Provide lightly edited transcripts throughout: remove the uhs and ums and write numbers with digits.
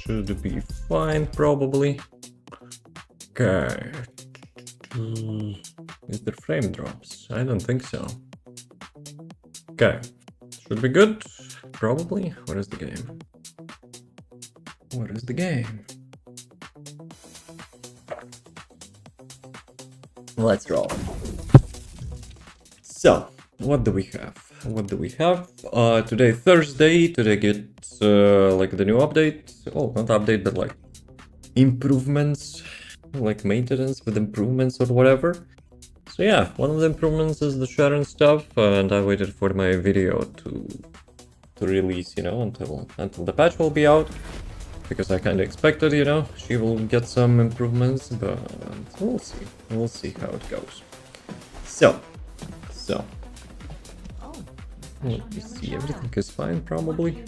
should be fine, probably. Okay. Is there frame drops? I don't think so. Okay. Should be good. Probably. What is the game? What is the game? Let's roll. So, what do we have? Today Thursday. Today gets like the new update. Oh, not update, but like improvements, like maintenance with improvements or whatever. So yeah, one of the improvements is the Sharen stuff, and I waited for my video to release, until the patch will be out, because I kind of expected, she will get some improvements, but we'll see how it goes. So let me see, everything is fine probably.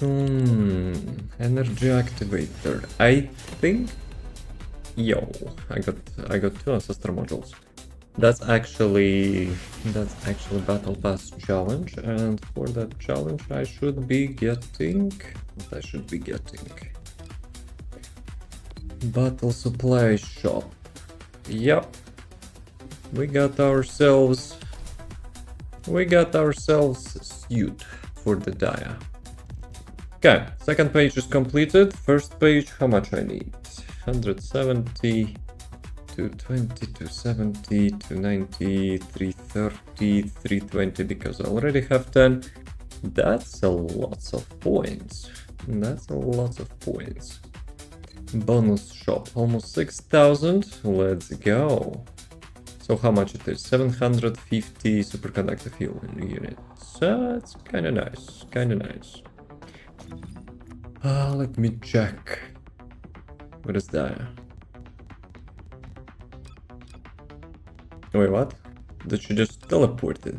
Energy activator, I think. Yo, I got 2 ancestor modules. That's actually battle pass challenge, and for that challenge I should be getting battle supply shop. Yep, we got ourselves suit for the Dia. Okay, second page is completed. First page, how much I need? 170, 220, 270, 290, 330, 320, because I already have 10. That's a lot of points. Bonus shop, almost 6,000. Let's go. So how much it is? 750 superconductive healing units. That's kind of nice. Let me check. What is that? Wait, what? Did she just teleported?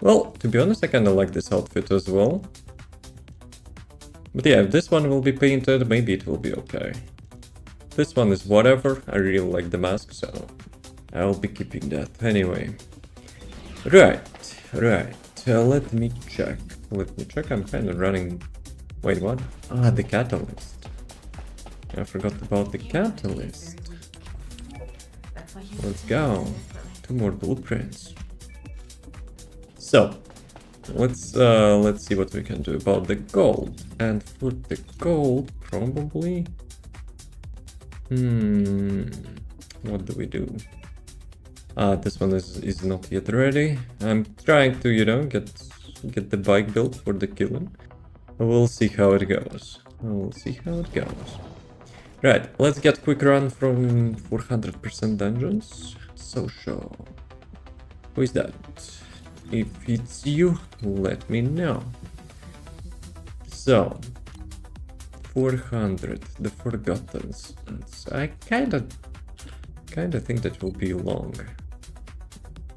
Well, to be honest, I kinda like this outfit as well. But yeah, if this one will be painted, maybe it will be okay. This one is whatever. I really like the mask, so I'll be keeping that anyway. Right. Let me check. I'm kind of running. Wait, what? Ah, the catalyst. I forgot about the catalyst. Let's go. 2 more blueprints. So, let's see what we can do about the gold. And for the gold, probably. What do we do? This one is not yet ready. I'm trying to, get the bike built for the killing. We'll see how it goes. Right, let's get quick run from 400% dungeons. Social. Who is that? If it's you, let me know. So, 400, the Forgottens. I kinda think that will be long.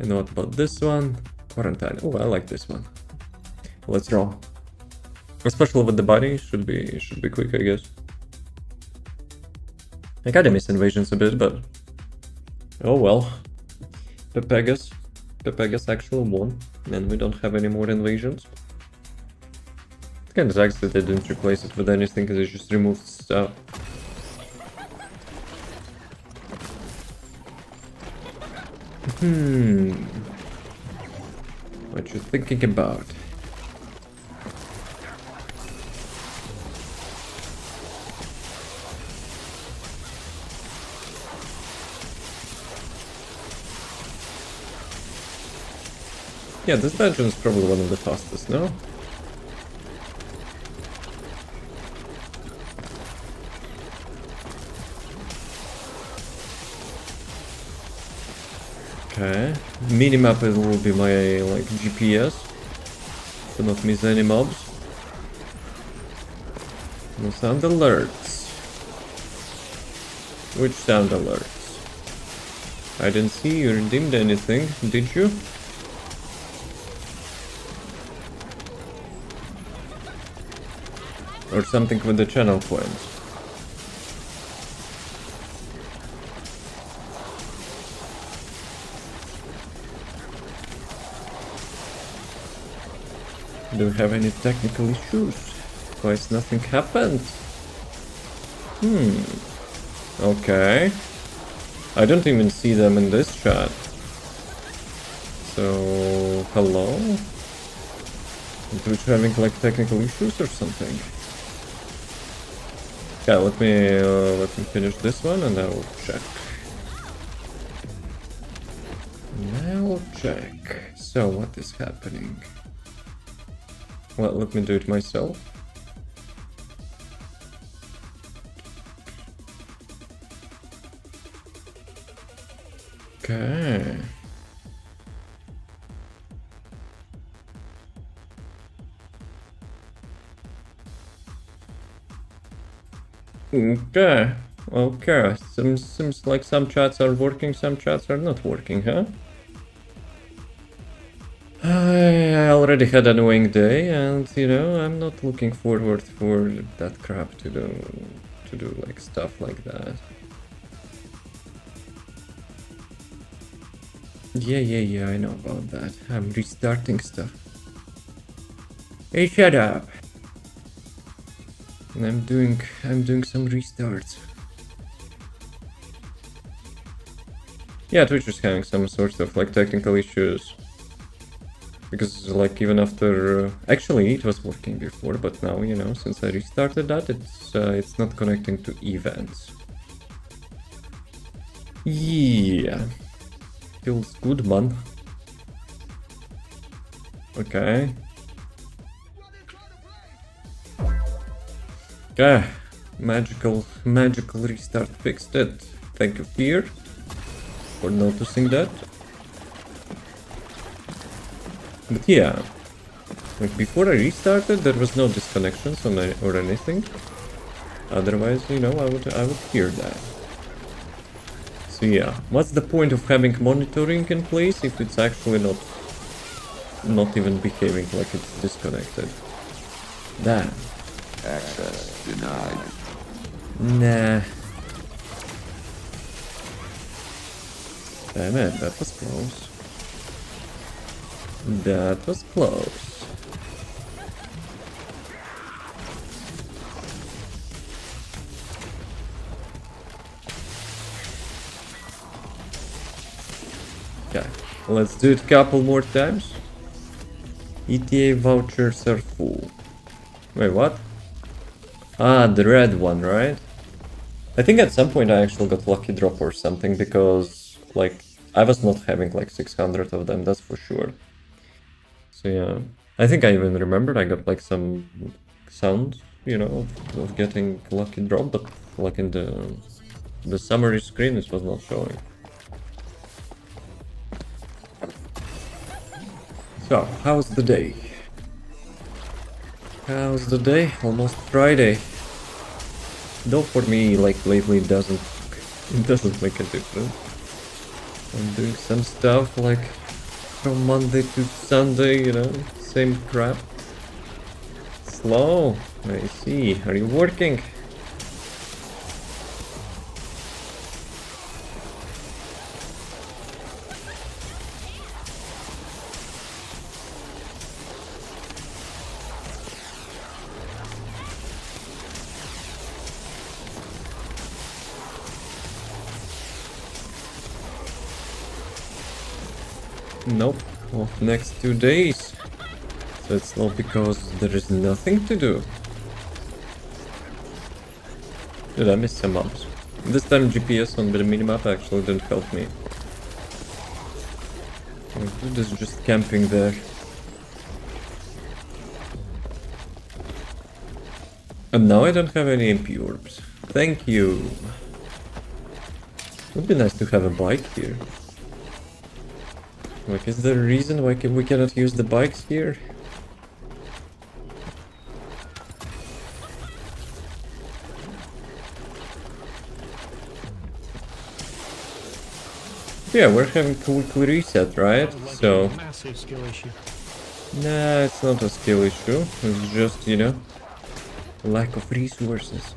And what about this one? Quarantine. Oh, I like this one. Let's roll. Especially with the body, should be quick, I guess. I kinda miss invasions a bit, but oh well. Pepegas actually won, and we don't have any more invasions. It kinda sucks that they didn't replace it with anything, because they just removed stuff. What you thinking about? Yeah, this dungeon is probably one of the fastest, no? Okay. Minimap will be my GPS to not miss any mobs. No sound alerts. Which sound alerts? I didn't see you redeemed anything, did you? Or something with the channel points. Do you have any technical issues? why is nothing happened? Okay. I don't even see them in this chat. So, hello? Twitch having like technical issues or something? Yeah, let me finish this one and I will check. Now check. So what is happening? Well, let me do it myself. Okay. Okay. Seems like some chats are working, some chats are not working, huh? I already had an annoying day, and you know, I'm not looking forward for that crap to do like stuff like that. Yeah, I know about that. I'm restarting stuff. Hey, shut up. And I'm doing some restarts. Yeah, Twitch is having some sort of like technical issues. Because like even after actually it was working before, but now, you know, since I restarted that, it's not connecting to events. Yeah. Feels good, man. Okay. Okay. Magical restart fixed it. Thank you, Fear, for noticing that. But yeah, like before I restarted, there was no disconnections or anything. Otherwise, you know, I would hear that. So yeah, what's the point of having monitoring in place if it's actually not even behaving like it's disconnected? Damn. Access denied. Nah. Damn it, that was close. That was close. Okay, let's do it a couple more times. ETA vouchers are full. Wait, what? Ah, the red one, right? I think at some point I actually got lucky drop or something because, like, I was not having like 600 of them, that's for sure. So yeah, I think I even remembered I got like some sound, you know, of getting lucky drop, but like in the summary screen it was not showing. So, how's the day? How's the day? Almost Friday. Though for me, like lately, it doesn't make a difference. I'm doing some stuff like from Monday to Sunday, you know, same crap. Slow. I see. Are you working? Nope. Well, next 2 days. So it's not because there is nothing to do. Dude, I missed some mobs. This time GPS on the minimap actually didn't help me. Dude is just camping there. And now I don't have any MP orbs. Thank you. Would be nice to have a bike here. Like, is there a reason why we cannot use the bikes here? Yeah, we're having quick reset, right? So... Massive skill issue. Nah, it's not a skill issue. It's just, you know, lack of resources.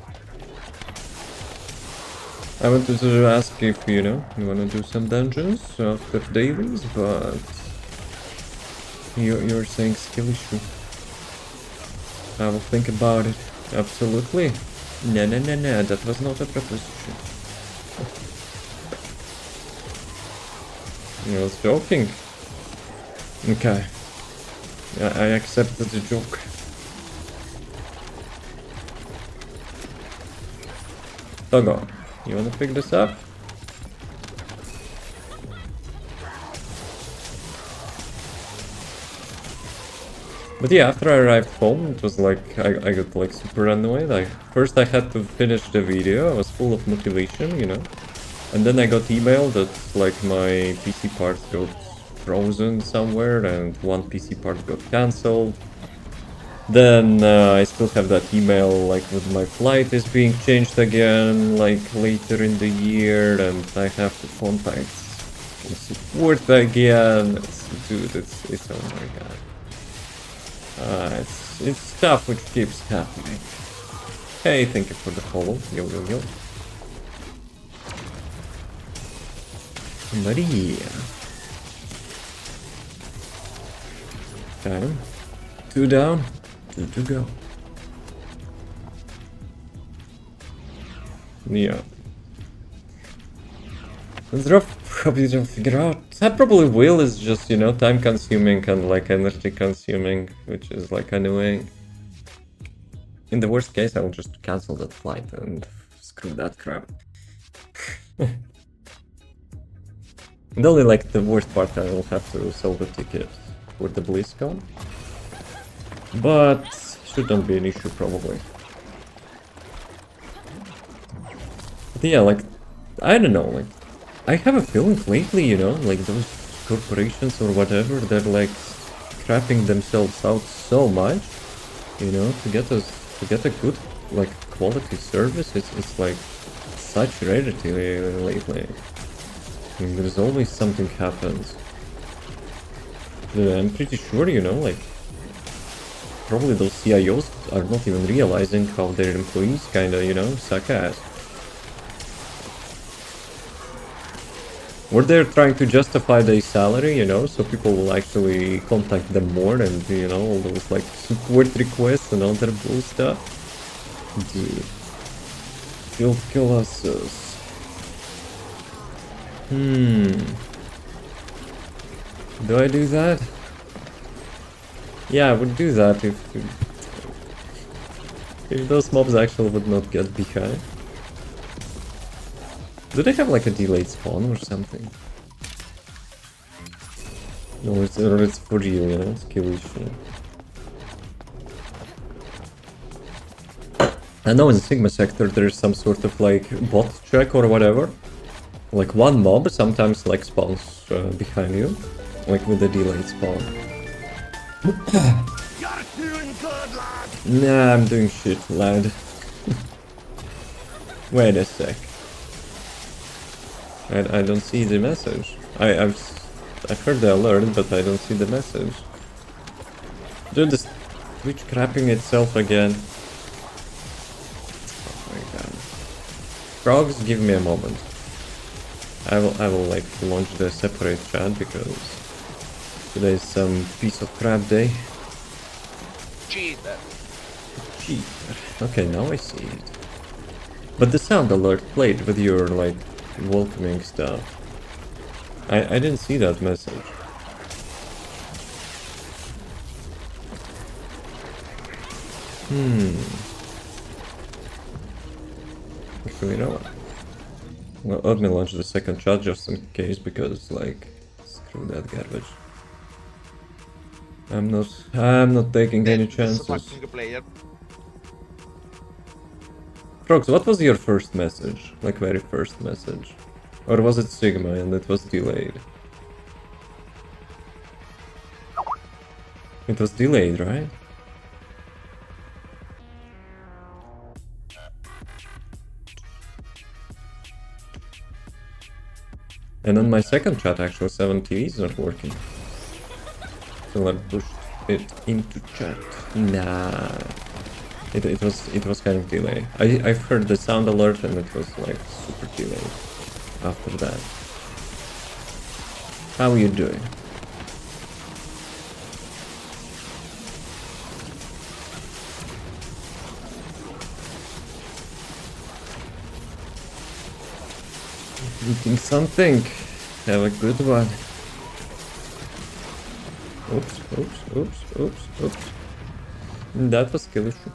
I wanted to ask if, you know, you wanna do some dungeons after dailies, but... You're saying skill issue. I will think about it. Absolutely. No, no, no, no, that was not a proposition. I was joking. Okay. I accepted the joke. Togo, you wanna pick this up? But yeah, after I arrived home, it was like, I got like super annoyed. First I had to finish the video, I was full of motivation, you know. And then I got email that like my PC part got frozen somewhere and one PC part got cancelled. Then I still have that email like with my flight is being changed again like later in the year and I have to contact support again. Dude, it's oh my god. It's stuff which keeps happening. Hey, thank you for the follow. Yo, yo, yo. Maria. Okay. 2 down, 2 to go. Yeah. It's rough. Hope you don't figure out. That probably will is just, you know, time consuming and like energy consuming, which is like annoying. In the worst case, I will just cancel that flight and screw that crap. And only like the worst part, I will have to sell the ticket for the BlizzCon. But shouldn't be an issue probably. But yeah, like, I don't know, like, I have a feeling lately, you know, like those corporations or whatever, they're like crapping themselves out so much, you know, to get a good like quality service. It's like such rarity lately. I mean, there's always something happens. I'm pretty sure, you know, like probably those CIOs are not even realizing how their employees kinda, you know, suck ass. Or they're trying to justify their salary, you know, so people will actually contact them more and, you know, all those like support requests and other bull stuff. Dude. Field Colossus. Do I do that? Yeah, I would do that if those mobs actually would not get behind. Do they have like a delayed spawn or something? No, it's for real, you know, it's kill issue. I know in Sigma sector there's some sort of like bot check or whatever. Like one mob sometimes like spawns behind you, like with a delayed spawn. Nah, I'm doing shit, lad. Wait a sec. I don't see the message. I've heard the alert, but I don't see the message. Dude, this Twitch crapping itself again. Oh my god. Frogs, give me a moment. I will like launch the separate chat because today is some piece of crap day. Cheater. Cheater. Okay, now I see it. But the sound alert played with your like welcoming stuff. I didn't see that message. Actually, you know what? Well, let me launch the second chat just in case, because like, screw that garbage. I'm not taking any chances. Frogs, what was your first message? Like very first message? Or was it Sigma and it was delayed? It was delayed, right? And on my second chat actually 7TV is not working. So I pushed it into chat. Nah. It was kind of delayed. I've heard the sound alert and it was like super delayed after that. How are you doing? Eating something. Have a good one. Oops. That was skill issue.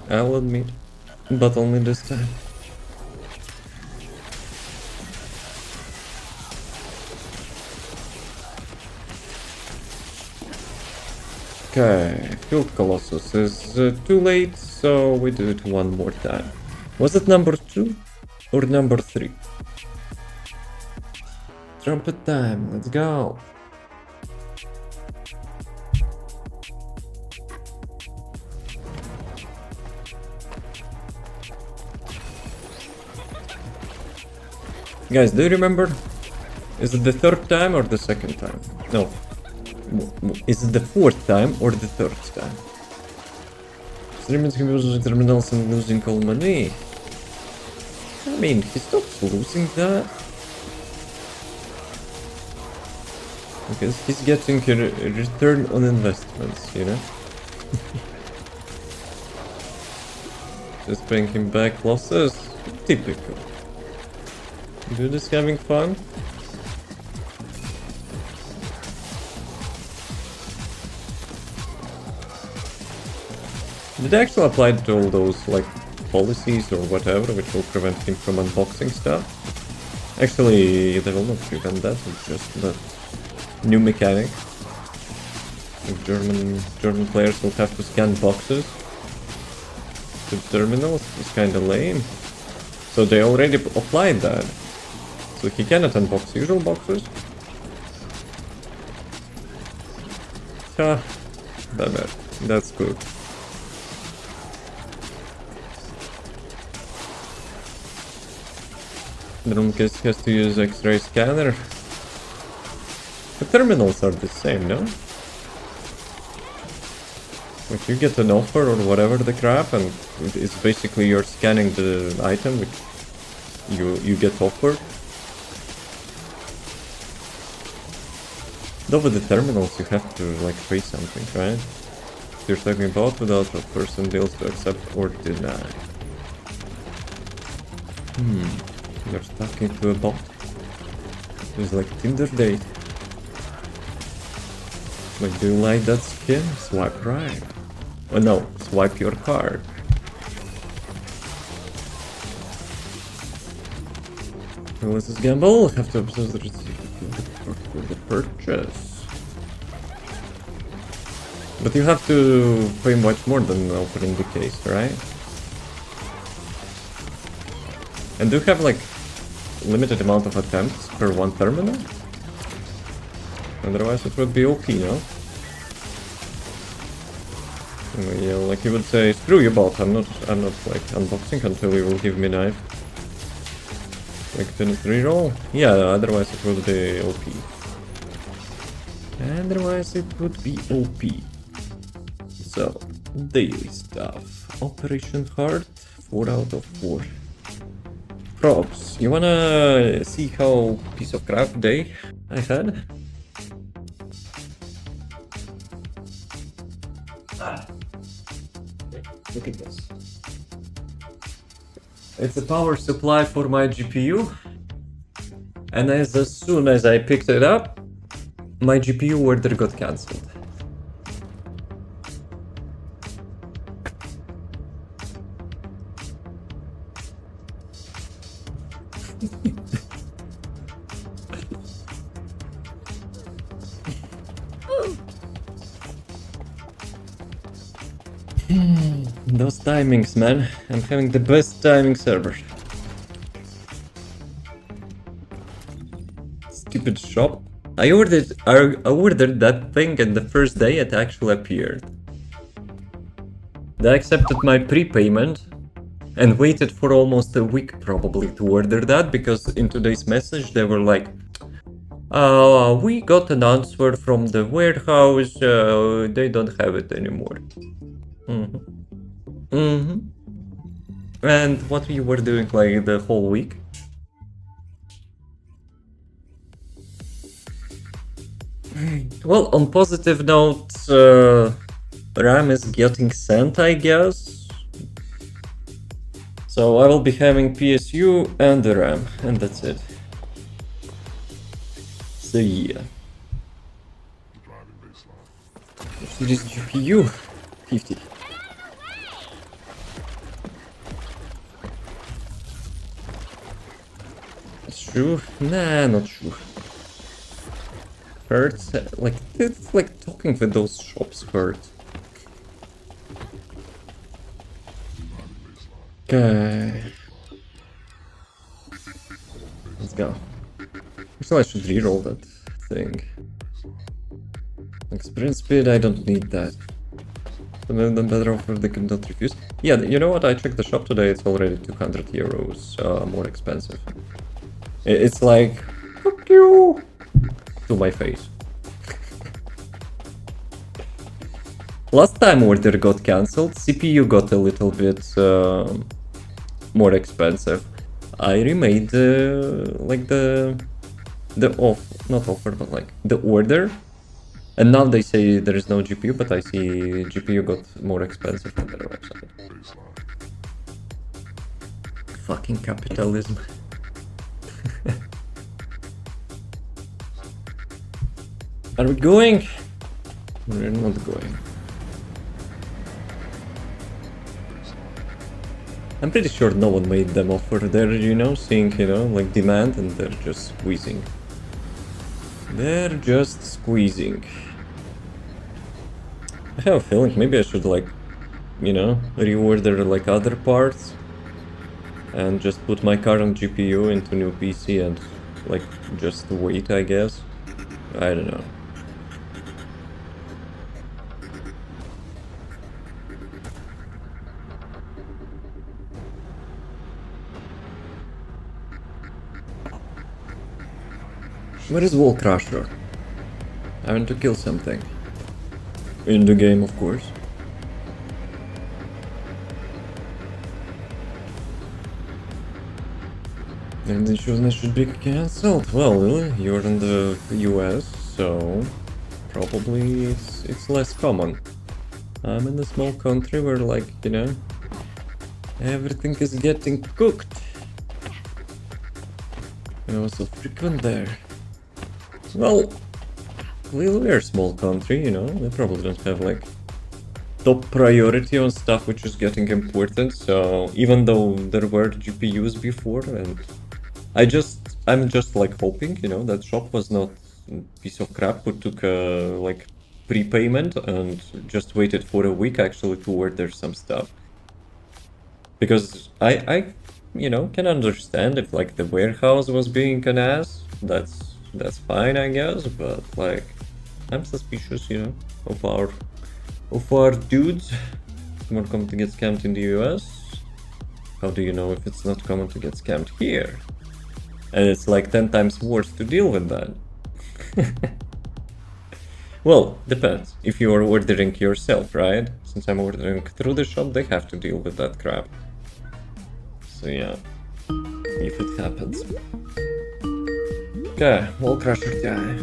I'll admit. But only this time. Okay, Field Colossus is too late, so we do it one more time. Was it number 2 or number 3? Trumpet time, let's go! Guys, do you remember? Is it the 3rd time or the 2nd time? No. Is it the 4th time or the 3rd time? Streaming using terminals and losing all money. I mean, he stops losing that. Because he's getting a return on investments, you know? Just bring him back losses. Typical. Dude is having fun. Did I actually apply to all those, like, policies or whatever, which will prevent him from unboxing stuff? Actually, they will not prevent that, it's just that new mechanic. Like German players will have to scan boxes to terminals. It's kinda lame. So they already applied that. So he cannot unbox usual boxes. Bad. That's good. Drumcase has to use X-ray scanner. The terminals are the same, no? Like you get an offer or whatever the crap, and it's basically you're scanning the item which you get offered. Though with the terminals you have to like pay something, right? You're talking about without a person deals to accept or deny. You're talking to a bot. It's like Tinder date. Like, do you like that skin? Swipe right. Oh no, swipe your card. Well, this is gamble. Have to observe the receipt for the purchase. But you have to pay much more than opening the case, right? And do you have like limited amount of attempts per one terminal? Otherwise it would be OP, no? Yeah, like you would say, screw you bot, I'm not like unboxing until you will give me a knife. Like finish reroll? Yeah, otherwise it would be OP. Otherwise it would be OP. So, daily stuff. Operation Heart, 4 out of 4. Props. You wanna see how piece of crap day I had? Look at this. It's a power supply for my GPU. And as soon as I picked it up, my GPU order got cancelled. Those timings, man. I'm having the best timing server. Stupid shop. I ordered that thing and the first day it actually appeared. They accepted my prepayment and waited for almost a week probably to order that, because in today's message they were like, we got an answer from the warehouse, they don't have it anymore. And what we were doing like the whole week? Well, on positive note, RAM is getting sent, I guess. So I will be having PSU and the RAM, and that's it. So yeah. Series GPU 50. It's true? Nah, not true. Hurts. Like, it's like talking with those shops hurt. Okay. Let's go. Actually, I should reroll that thing. Like, sprint speed, I don't need that. But then better offer they could not refuse. Yeah, you know what? I checked the shop today, it's already 200 euros more expensive. It's like, fuck you! To my face. Last time order got cancelled, CPU got a little bit more expensive. I remade like the not offer, but like the order, and now they say there is no GPU, but I see GPU got more expensive on their website. Fucking capitalism. Are we going? We're not going. I'm pretty sure no one made them offer. They're, you know, seeing, you know, like demand, and they're just squeezing. They're just squeezing. I have a feeling maybe I should, like, you know, reorder like other parts and just put my current GPU into new PC and like just wait, I guess. I don't know. Where is Wall Crusher? I want to kill something. In the game, of course. And the insurance should be cancelled. Well, you're in the US, so probably it's less common. I'm in a small country where, like, you know, everything is getting cooked. And I was so frequent there. Well, we're a small country, you know, they probably don't have like top priority on stuff which is getting important, so even though there were GPUs before, and I'm just like hoping, you know, that shop was not a piece of crap who took a like prepayment and just waited for a week actually to order some stuff. Because I you know, can understand if like the warehouse was being an ass, that's fine, I guess, but like I'm suspicious, you know, of our dudes who are coming to get scammed in the US. How do you know if it's not common to get scammed here? And it's like 10 times worse to deal with that. Well, depends. If you are ordering yourself, right? Since I'm ordering through the shop, they have to deal with that crap. So yeah, if it happens. Okay, Wall Crusher guy.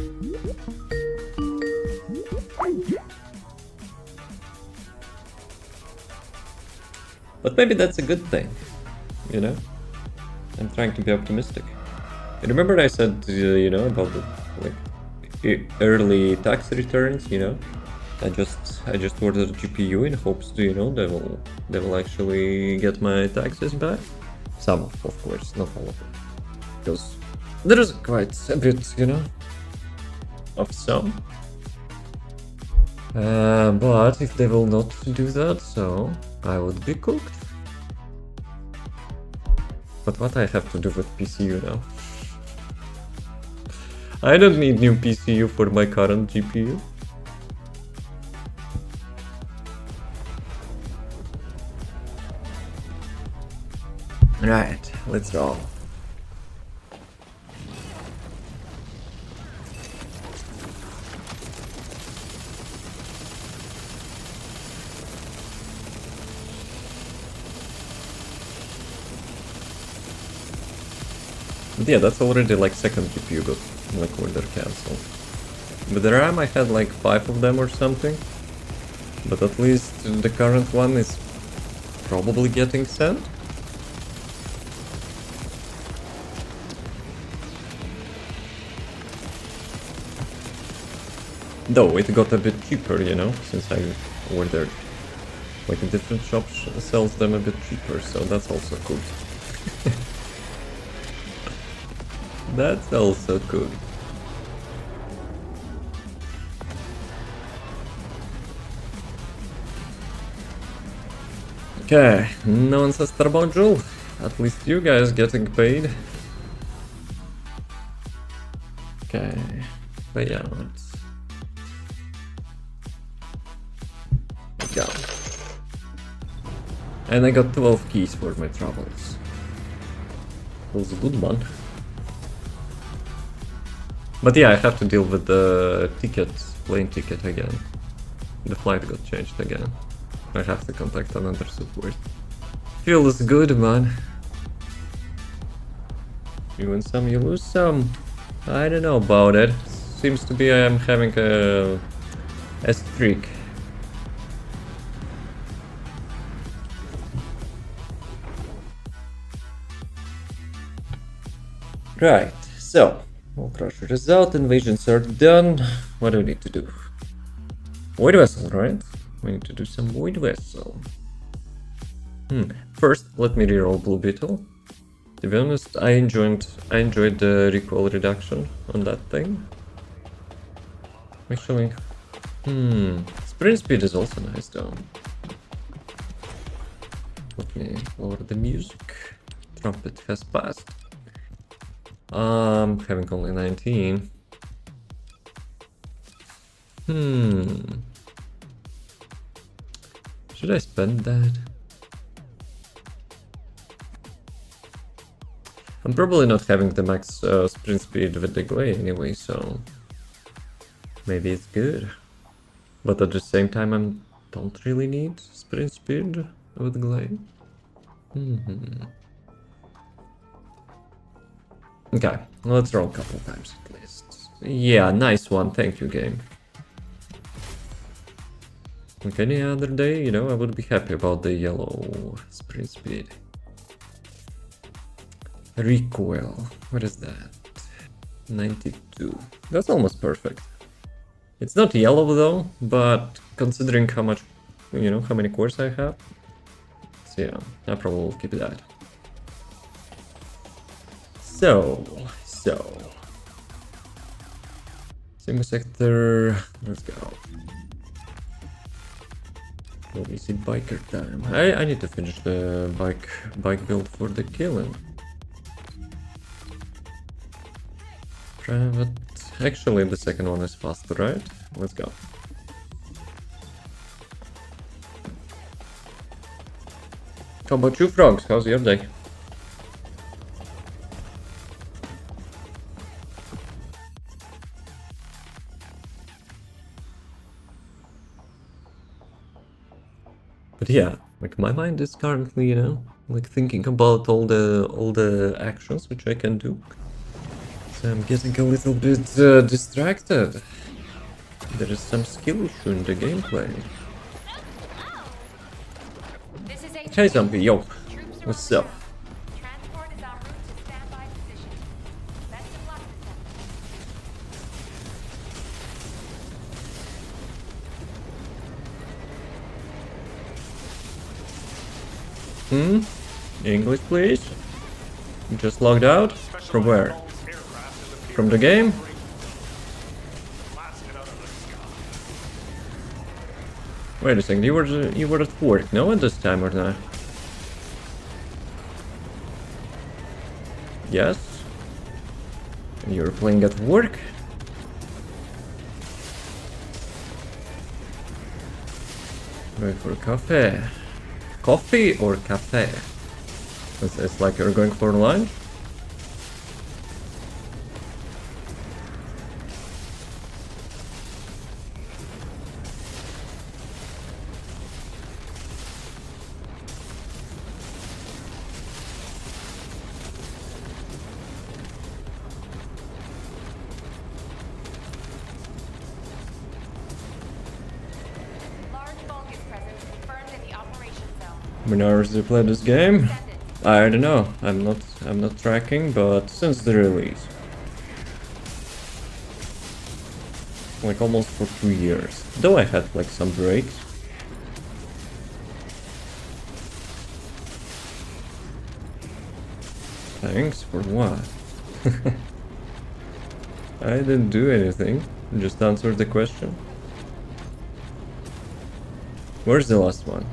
But maybe that's a good thing, you know? I'm trying to be optimistic. Remember I said, you know, about the like early tax returns, you know? I just ordered a GPU in hopes to, you know, they will actually get my taxes back. Some, of course, not all of it. Because there is quite a bit, you know, of some. But if they will not do that, so I would be cooked. But what I have to do with PCU now? I don't need new PCU for my current GPU. Right, let's roll. But yeah, that's already like second GPU got like order cancelled. With the RAM I had like 5 of them or something. But at least the current one is probably getting sent. Though it got a bit cheaper, you know, since I ordered. Like a different shop sells them a bit cheaper, so that's also good. That's also good. Okay, no ancestor module. At least you guys getting paid. Okay, but yeah, let's go. And I got 12 keys for my travels. That was a good one. But yeah, I have to deal with the ticket, plane ticket again. The flight got changed again. I have to contact another support. Feels good, man. You win some, you lose some. I don't know about it. Seems to be I am having a streak. Right, so we'll crush result, invasions are done. What do we need to do? Void vessel, right? We need to do some void vessel. First, let me reroll Blue Beetle. To be honest, I enjoyed the recoil reduction on that thing. Actually, sprint speed is also nice though. Let me lower the music. Trumpet has passed. Having only 19. Should I spend that? I'm probably not having the max sprint speed with the glade anyway, so maybe it's good. But at the same time, I don't really need sprint speed with glade. Okay, let's roll a couple times at least. Yeah, nice one, thank you, game. Like any other day, you know, I would be happy about the yellow sprint speed. Recoil, what is that? 92. That's almost perfect. It's not yellow though, but considering how much, you know, how many cores I have. So yeah, I probably will keep that. So. Single sector, let's go. Let me see biker time. I need to finish the bike build for the killing. But actually the second one is faster, right? Let's go. How about you, frogs? How's your day? But yeah, like my mind is currently, you know, like thinking about all the actions which I can do. So I'm getting a little bit distracted. There is some skill issue in the gameplay. Hey zombie, yo, what's up? English please? You just logged out? From where? From the game? Wait a second, you were at work, no, at this time or not? Yes? And you were playing at work? Wait for cafe. Coffee or cafe? It's like you're going for lunch? How many hours do you play this game? I don't know. I'm not tracking, but since the release. like almost for 2 years. Though I had like some breaks. Thanks for what? I didn't do anything. Just answered the question. Where's the last one?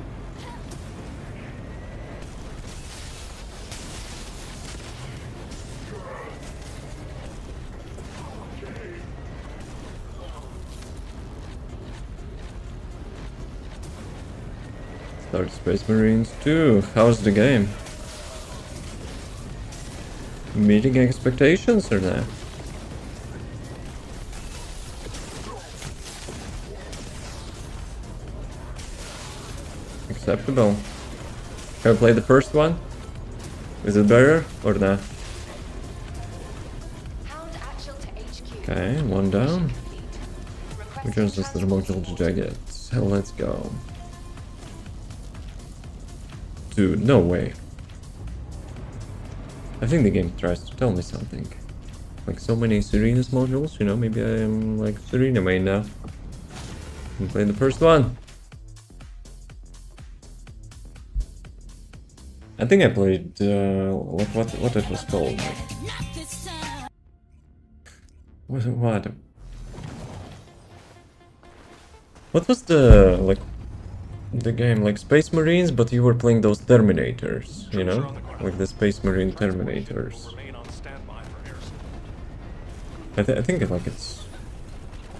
Start Space Marines 2. How's the game? Meeting expectations or not? Acceptable. Have I played the first one? Is it better or not? Okay, one down. Which one's this the remote jacket? So let's go. Dude, no way. I think the game tries to tell me something. Like so many Serena's modules, you know, maybe I am like Serena main now. And play the first one. I think I played like what it was called. What? What was the like the game like Space Marines, but you were playing those Terminators, you know, like the Space Marine Terminators. I think like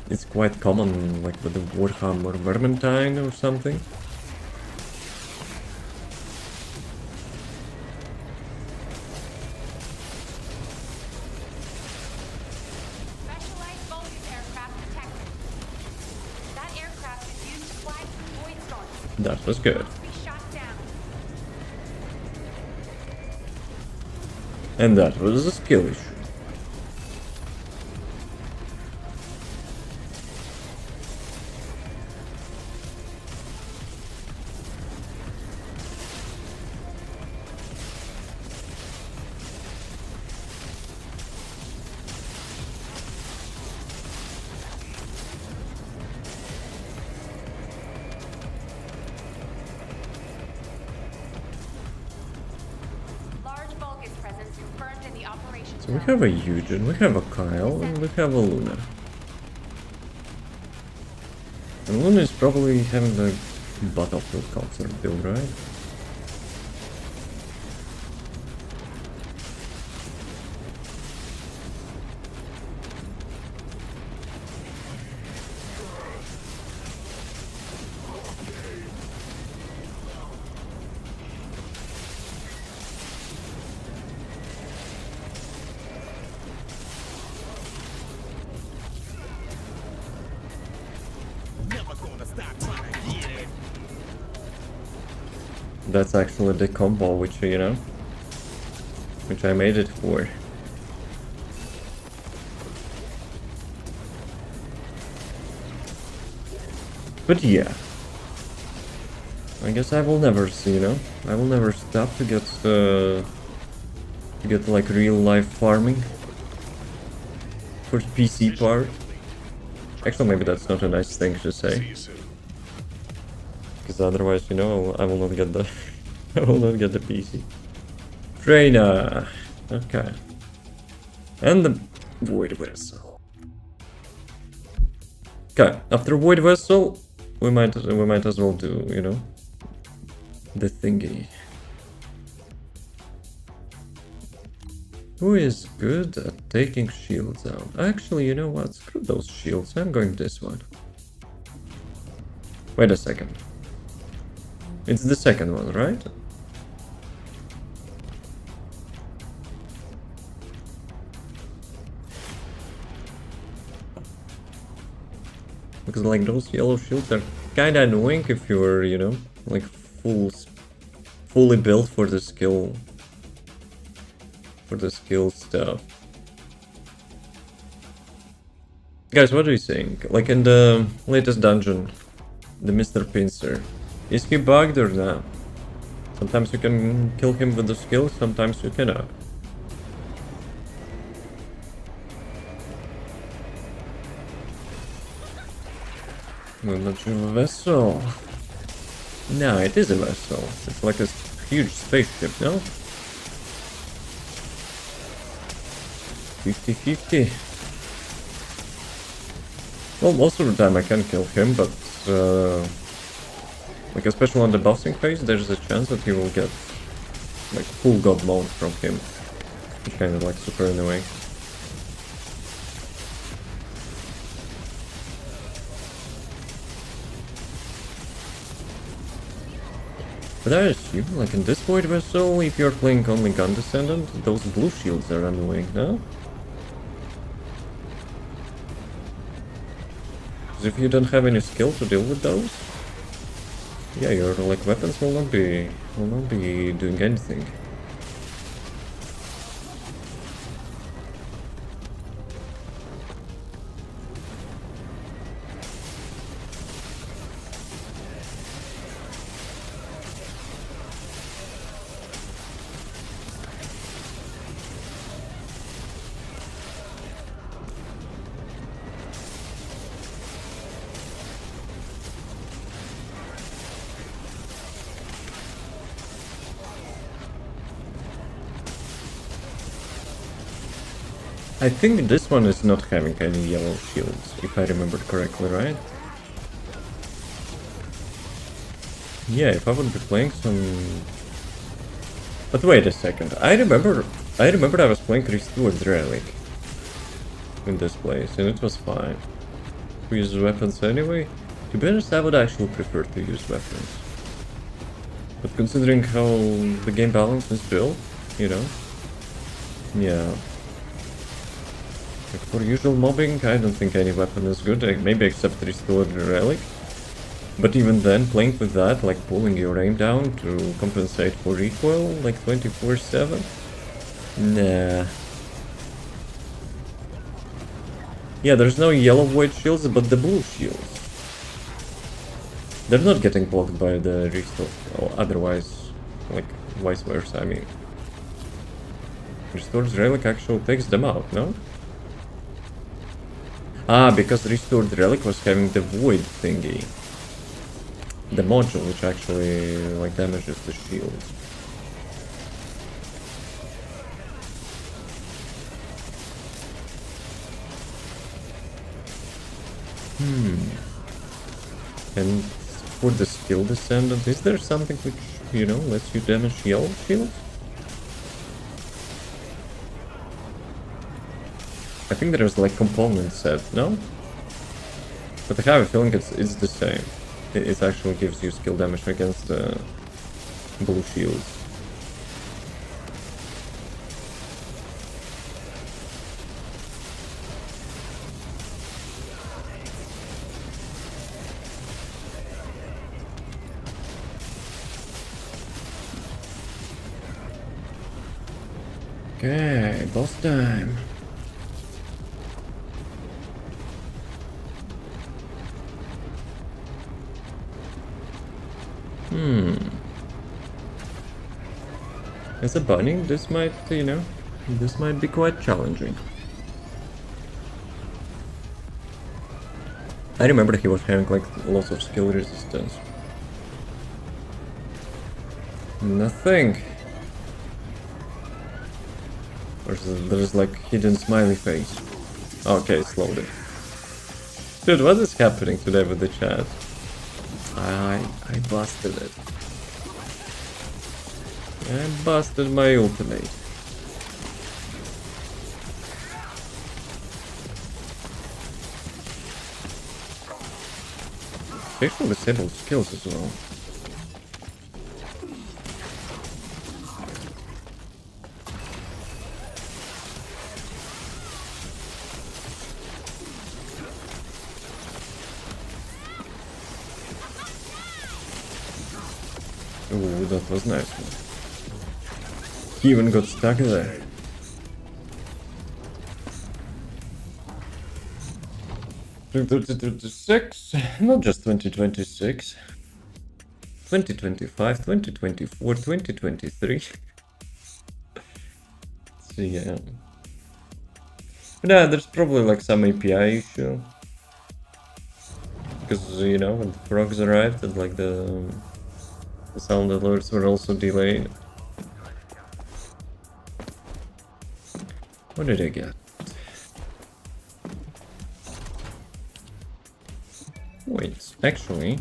it's quite common like with the Warhammer Vermintide or something. That was good. And that was a skill issue. So we have a Eugen, we have a Kyle, and we have a Luna. And Luna is probably having the Battlefield concert build, right? That's actually the combo which, you know, which I made it for. But yeah, I guess I will never see, you know, I will never stop to get like real life farming for the PC part. Actually, maybe that's not a nice thing to say. Because otherwise, you know, I will not get the I will not get the PC. Trainer. Okay. And the Void Vessel. Okay, after Void Vessel, we might as well do, you know, the thingy. Who is good at taking shields out? Actually, you know what? Screw those shields. I'm going this one. Wait a second. It's the second one, right? Because like those yellow shields are kinda annoying if you're, you know, like fully built for the skill stuff. Guys, what do you think? Like in the latest dungeon, the Mr. Pincer. Is he bugged or not? Sometimes you can kill him with the skill, sometimes you cannot. Well, not sure of a vessel. No, it is a vessel. It's like a huge spaceship, no? 50-50. Well, most of the time I can kill him, but like especially on the bossing phase, there's a chance that you will get like full god mode from him. Which kind of like super annoying. But I assume, like in this void vessel, if you're playing only gun Descendant, those blue shields are annoying, no? Because if you don't have any skill to deal with those, yeah, your like weapons will not be doing anything. I think this one is not having any yellow shields, if I remember correctly, right? Yeah, if I would be playing some... But wait a second, I remember I was playing Restored Relic in this place, and it was fine. We use weapons anyway. To be honest, I would actually prefer to use weapons. But considering how the game balance is built, you know, yeah. Like for usual mobbing, I don't think any weapon is good, maybe except Restored Relic. But even then, playing with that, like pulling your aim down to compensate for recoil, like 24/7? Nah. Yeah, there's no yellow void shields, but the blue shields. They're not getting blocked by the restore, or otherwise, like, vice versa, I mean. Restored Relic actually takes them out, no? Ah, because Restored Relic was having the void thingy. The module, which actually, like, damages the shields. And for the skill Descendant, is there something which, you know, lets you damage yellow shields? I think there was like component set, no? But I have a feeling it's the same. It actually gives you skill damage against blue shields. Okay, boss time. As a bunny, this might, you know, this might be quite challenging. I remember he was having like lots of skill resistance. Nothing. There's like hidden smiley face. Okay, it's loaded. Dude, what is happening today with the chat? I busted it. I busted my ultimate. They actually disable skills as well. Ooh, that was nice. He even got stuck there. Not just 2026. 2025, 2024, 2023. So yeah. But yeah, there's probably like some API issue. Because, you know, when the frogs arrived, and like the sound alerts were also delayed. What did I get? Wait, actually,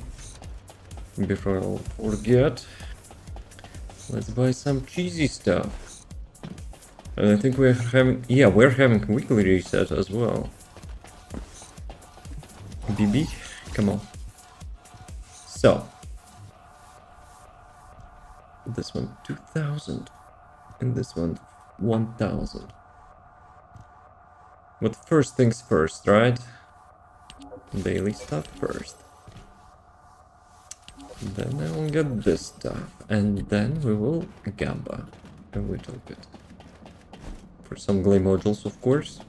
before I forget, let's buy some cheesy stuff. And I think we're having, yeah, we're having weekly reset as well. BB, come on. So, this one 2000, and this one 1000. But first things first, right? Daily stuff first. Then I will get this stuff, and then we will gamba a little bit. For some glay modules, of course.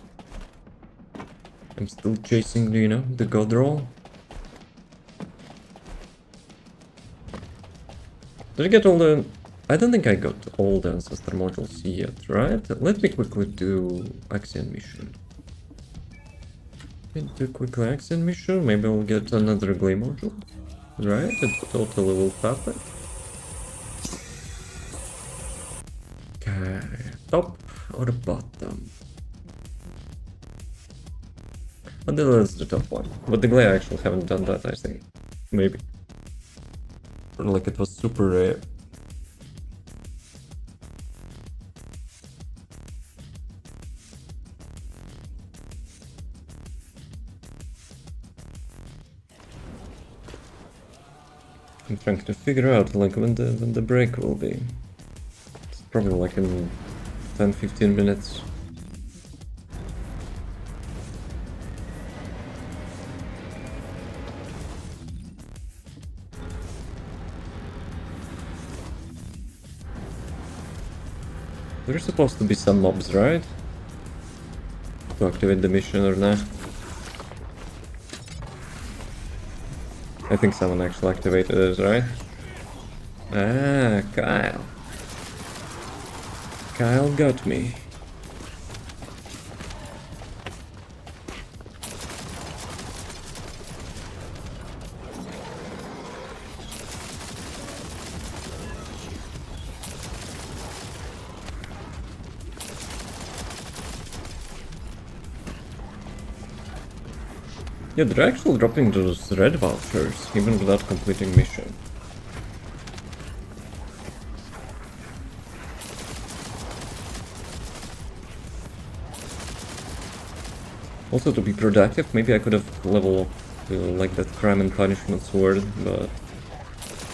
I'm still chasing, you know, the god roll. Did I get all the... I don't think I got all the ancestor modules yet, right? Let me quickly do Axion mission. Do quickly Axion mission, maybe I'll get another glay module. Right? It totally will happen. Okay, top or bottom? And then that's the top one. But the glare actually haven't done that, I think. Maybe. Or like it was super rare. I'm trying to figure out like when the break will be. It's probably like in 10-15 minutes. There's supposed to be some mobs, right? To activate the mission or not. I think someone actually activated it, right? Ah, Kyle. Kyle got me. Yeah, they're actually dropping those red vouchers, even without completing mission. Also, to be productive, maybe I could have leveled up like that crime and punishment sword, but...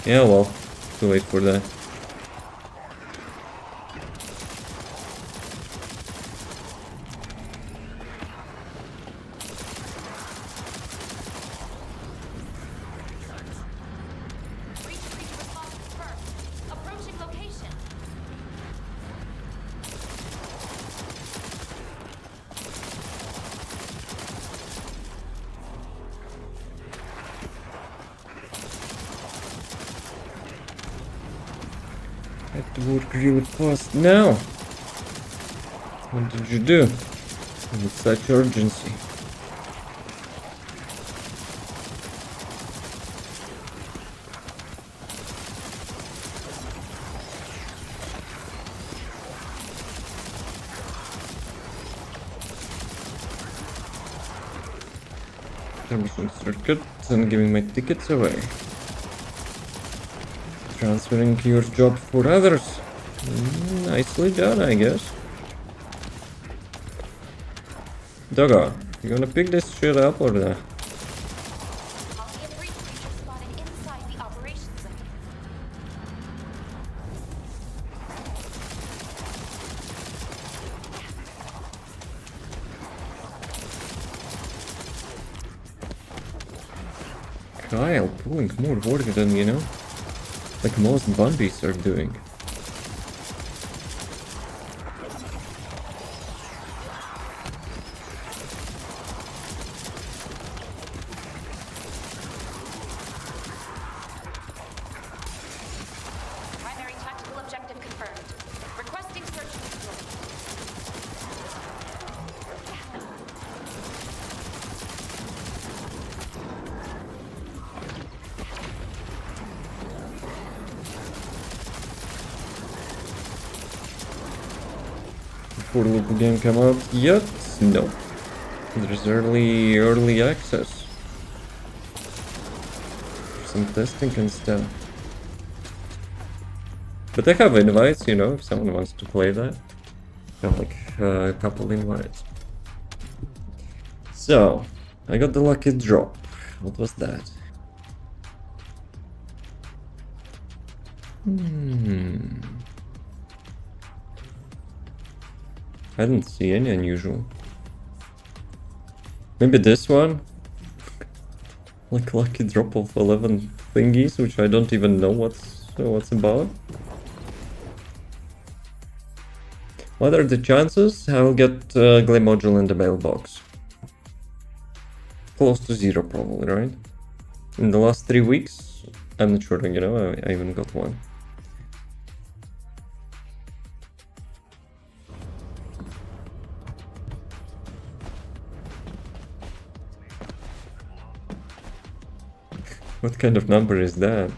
yeah, well, too late for that. I have to work really fast now. What did you do? With such urgency. Permission circuit and giving my tickets away. Transferring your job for others. Nicely done, I guess. Doggo, you gonna pick this shit up or not? Kyle pulling more work than, you know, like most Bunbies are doing. Primary tactical objective confirmed. Requesting search and destroy. for loop game come out yet? No. There's early access. Some testing and stuff. But I have invites, you know, if someone wants to play that. I have like a couple invites. So, I got the lucky drop. What was that? I didn't see any unusual. Maybe this one? Like lucky drop of 11 thingies, which I don't even know what's about. What are the chances I'll get Glay module in the mailbox? Close to 0 probably, right? In the last 3 weeks, I'm not sure, you know, I even got one. What kind of number is that?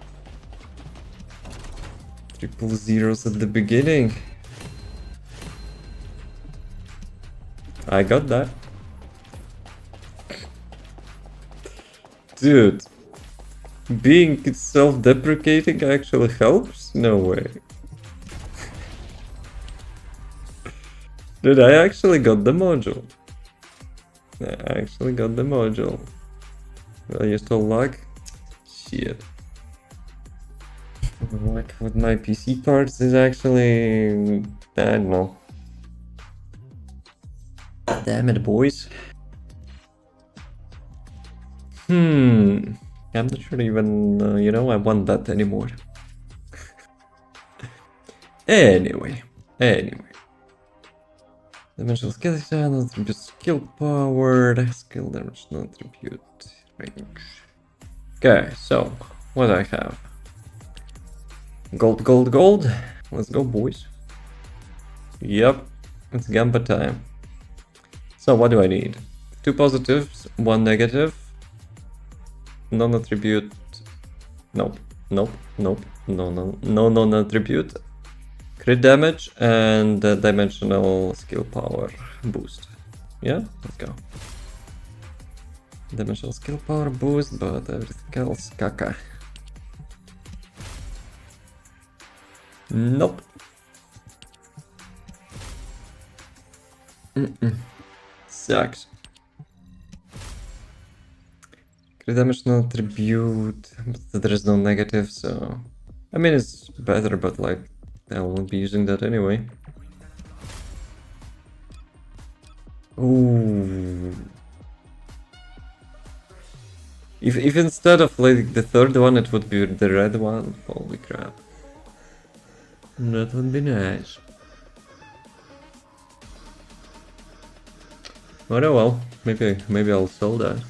Triple zeros at the beginning. I got that. Dude, being self-deprecating actually helps? No way. Dude, I actually got the module. I used to luck. Shit. Like with my PC parts is actually... I don't know. Damn it, boys. I'm not sure even, you know, I want that anymore. Anyway. Dimensional skill channel, attribute skill power, skill damage, no attribute range. Okay, so what do I have? Gold. Let's go, boys. Yep, it's Gamba time. So what do I need? 2 positives, 1 negative. Non-attribute. Nope. No non-attribute. Crit damage and dimensional skill power boost. Yeah, let's go. Dimensional skill power boost, but everything else caca. Nope. Sucks. Crit damage no attribute, but there is no negative, so... I mean, it's better, but like, I won't be using that anyway. Ooh. If instead of like the third one, it would be the red one, holy crap. That would be nice. But oh well, maybe I'll sell that.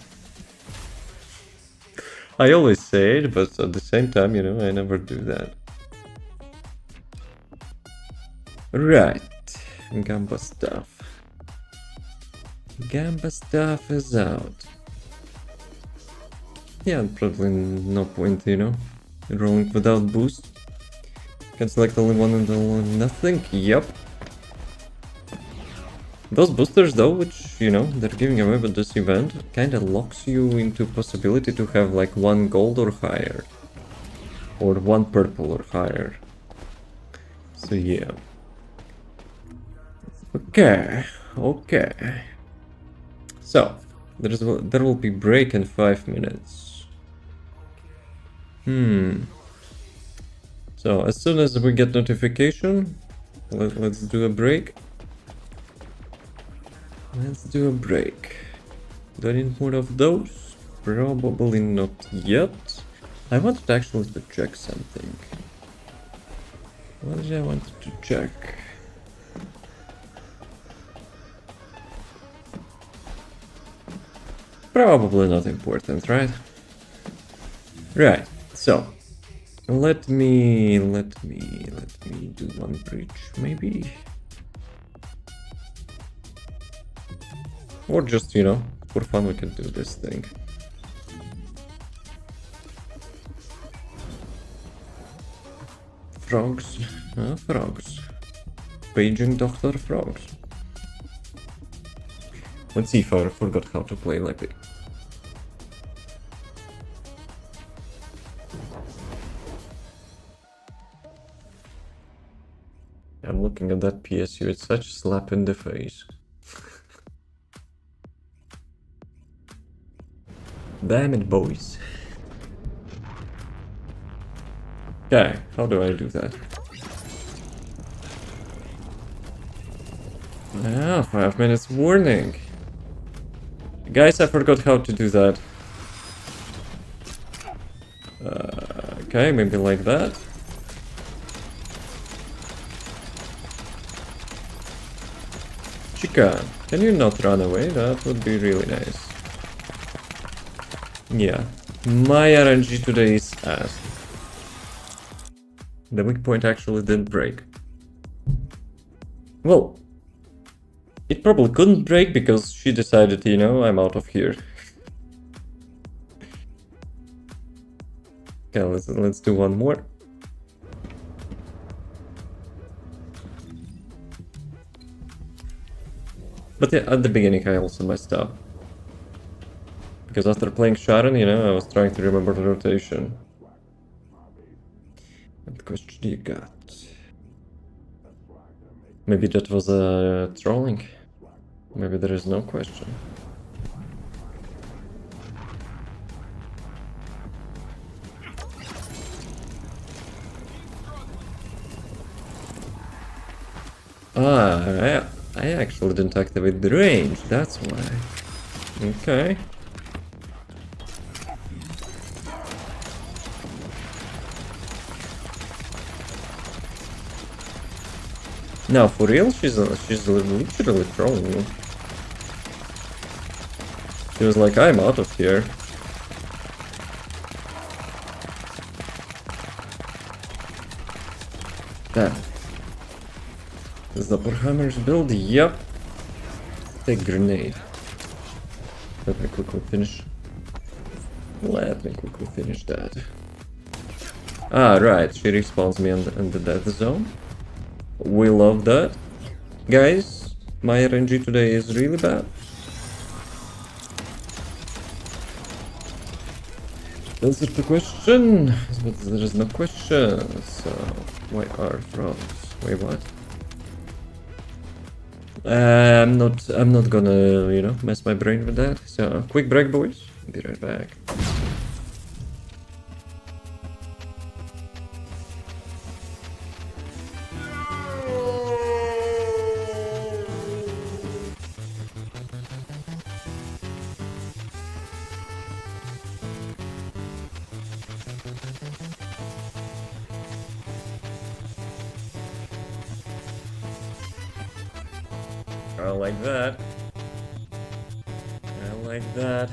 I always say it, but at the same time, you know, I never do that. Right, Gamba stuff. Gamba stuff is out. Yeah, probably no point, you know, rolling without boost. Can select only one and only nothing. Yep. Those boosters though, which, you know, they're giving away with this event, kinda locks you into possibility to have like 1 gold or higher. Or 1 purple or higher. So yeah. Okay. So, there will be break in 5 minutes. So, as soon as we get notification, let's do a break. Do I need more of those? Probably not yet. I wanted actually to check something. What did I want to check? Probably not important, right? Right, so let me do 1 breach, maybe? Or just, you know, for fun we can do this thing. Frogs. Frogs. Paging Dr. Frogs. Let's see if I forgot how to play like it. I'm looking at that PSU, it's such a slap in the face. Damn it, boys. Okay, how do I do that? Ah, 5 minutes warning. Guys, I forgot how to do that. Okay, maybe like that. Chica, can you not run away? That would be really nice. Yeah, my RNG today is ass. The weak point actually didn't break. Well, it probably couldn't break because she decided, you know, I'm out of here. Okay, let's do one more. But yeah, at the beginning I also messed up. Because after playing Sharen, you know, I was trying to remember the rotation. What question you got? Maybe that was a trolling. Maybe there is no question. Ah, I actually didn't activate the range, that's why. Okay. Now, for real, she's literally trolling me. She was like, I'm out of here. Damn. Is the Warhammer's build? Yep. Take grenade. Let me quickly finish. Let me quickly finish that. Ah, right. She respawns me in the death zone. We love that. Guys, my RNG today is really bad. Answer the question, but there is no question. So, why are frogs? Wait, what? I'm not gonna, you know, mess my brain with that. So, quick break, boys. Be right back. I like that. I like that.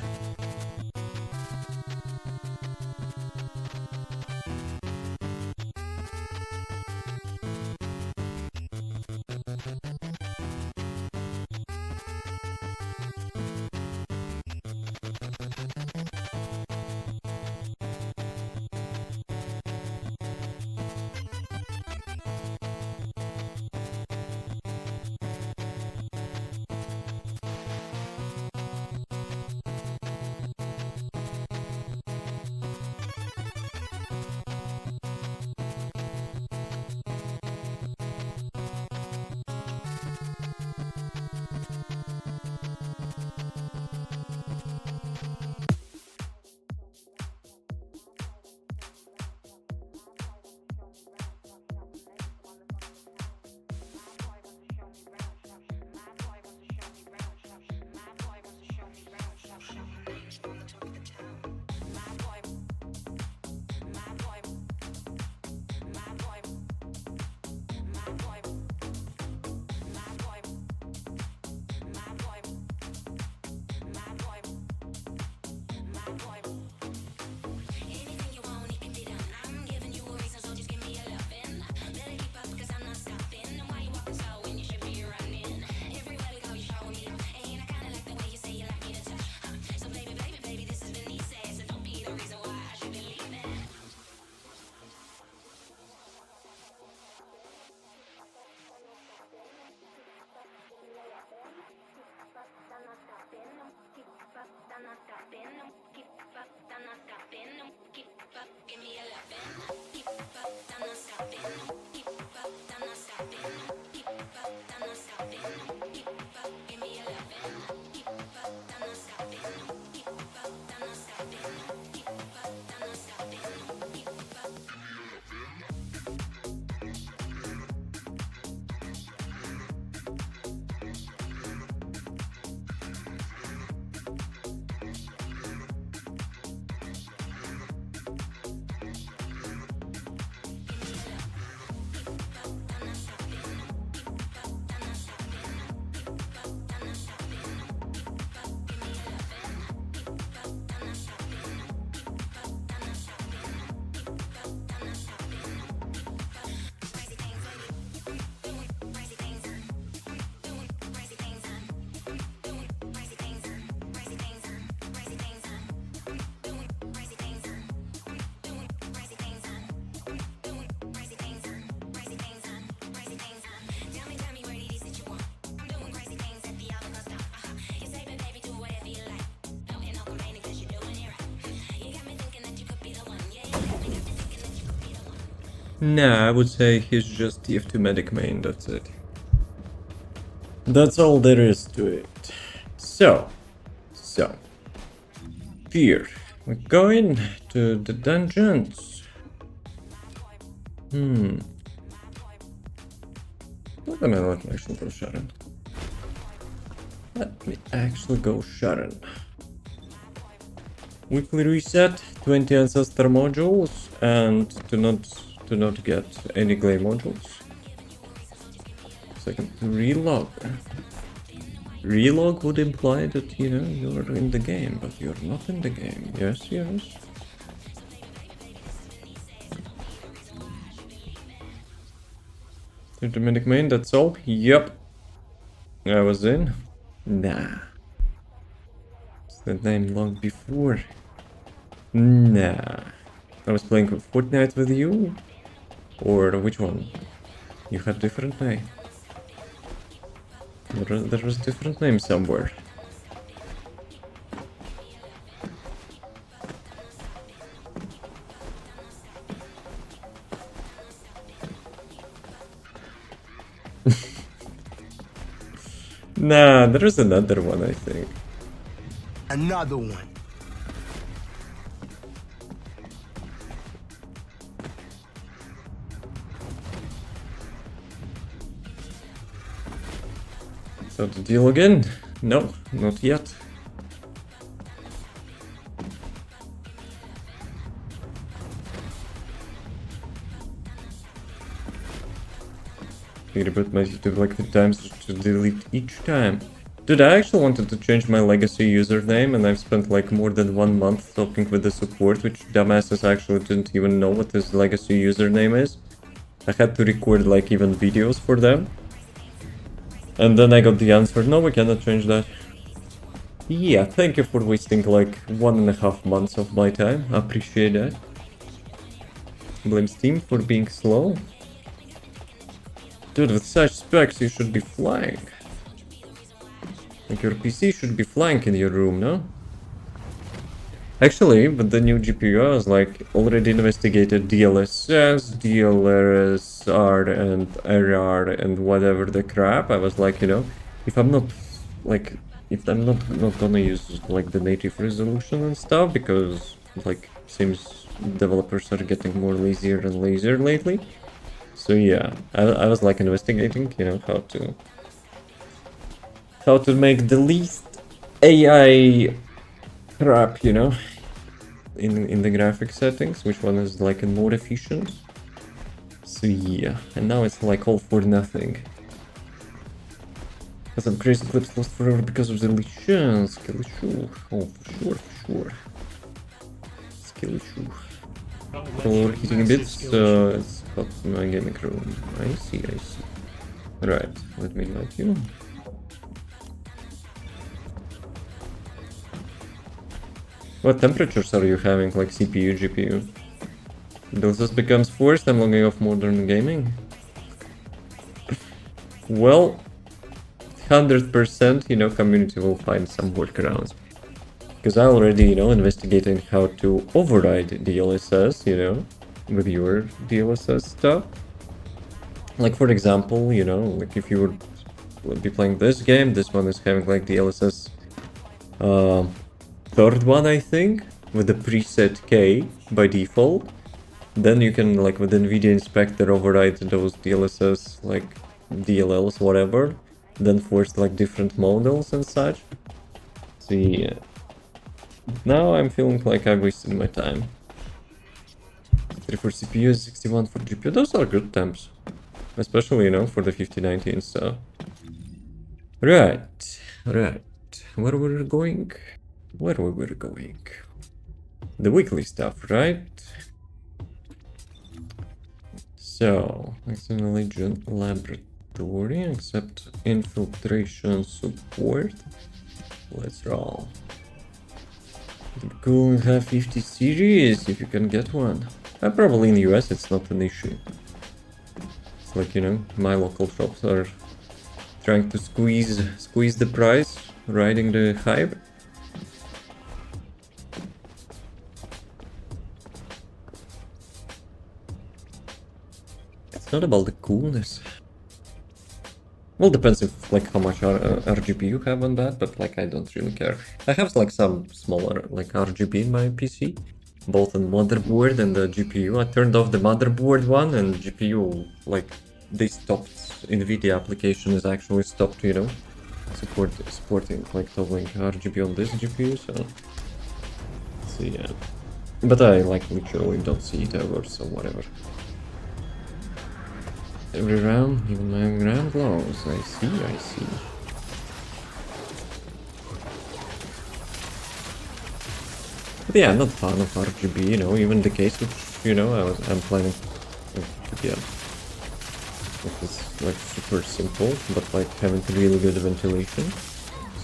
Nah, I would say he's just TF2 medic main, that's it. That's all there is to it. So. Here, we're going to the dungeons. Let me actually go Sharen. Let me actually go Sharen. Weekly reset, 20 ancestor modules, and do not get any clay modules. Second, relog. Relog would imply that, you know, you're in the game, but you're not in the game. Yes, yes. The medic main, that's all? Yep. I was in. Nah. Is that name logged before? Nah. I was playing Fortnite with you? Or which one? You had different name. There was different name somewhere. Nah, there is another one, I think. Another one. So the deal again? No, not yet. Think about my YouTube like 3 times to delete each time. Dude, I actually wanted to change my legacy username and I've spent like more than 1 month talking with the support, which dumbasses actually didn't even know what his legacy username is. I had to record like even videos for them. And then I got the answer, no, we cannot change that. Yeah, thank you for wasting like 1.5 months of my time. I appreciate that. Blame Steam for being slow. Dude, with such specs you should be flying. Like your PC should be flying in your room, no? Actually, with the new GPU, I was like already investigated DLSS, DLRS, and RR and whatever the crap. I was like, you know, if I'm not gonna use like the native resolution and stuff, because like seems developers are getting more lazier and lazier lately. So yeah, I was like investigating, you know, how to make the least AI crap, you know, in the graphic settings, which one is like more efficient. So yeah, and now it's like all for nothing. Because some crazy clips lost forever because of deletions. Skill issue. Oh, for sure. Skill issue. Overheating a bit, so it's hot in my gaming room. I see. Right, let me invite you. What temperatures are you having, like CPU, GPU? Till this becomes forced, I'm logging off modern gaming. Well, 100%, you know, community will find some workarounds. Because I already, you know, investigating how to override DLSS, you know, with your DLSS stuff. Like, for example, you know, like if you would be playing this game, this one is having like DLSS third one, I think, with the preset K by default. Then you can, like, with NVIDIA Inspector, override those DLSS, like, DLLs, whatever. Then force, like, different models and such. So, yeah. Now I'm feeling like I wasted my time. 3 for CPU, 61 for GPU. Those are good temps. Especially, you know, for the 5090 and stuff. Right. Where we're going? The weekly stuff, right? So, external agent laboratory, accept infiltration support. Let's roll. Cool and have 50 series if you can get one. Probably in the US it's not an issue. It's like, you know, my local shops are trying to squeeze the price, riding the hype. Not about the coolness. Well, depends if like how much RGB you have on that, but like I don't really care. I have like some smaller like RGB in my PC, both on motherboard and the GPU. I turned off the motherboard one and GPU like they stopped. NVIDIA application is actually stopped, you know, supporting like toggling RGB on this GPU. So yeah, but I like literally don't see it ever, so whatever. Every round, even my round glows. I see. But yeah, I'm not fan of RGB, you know, even the case which, you know, I'm planning to get. It is like super simple, but like having really good ventilation.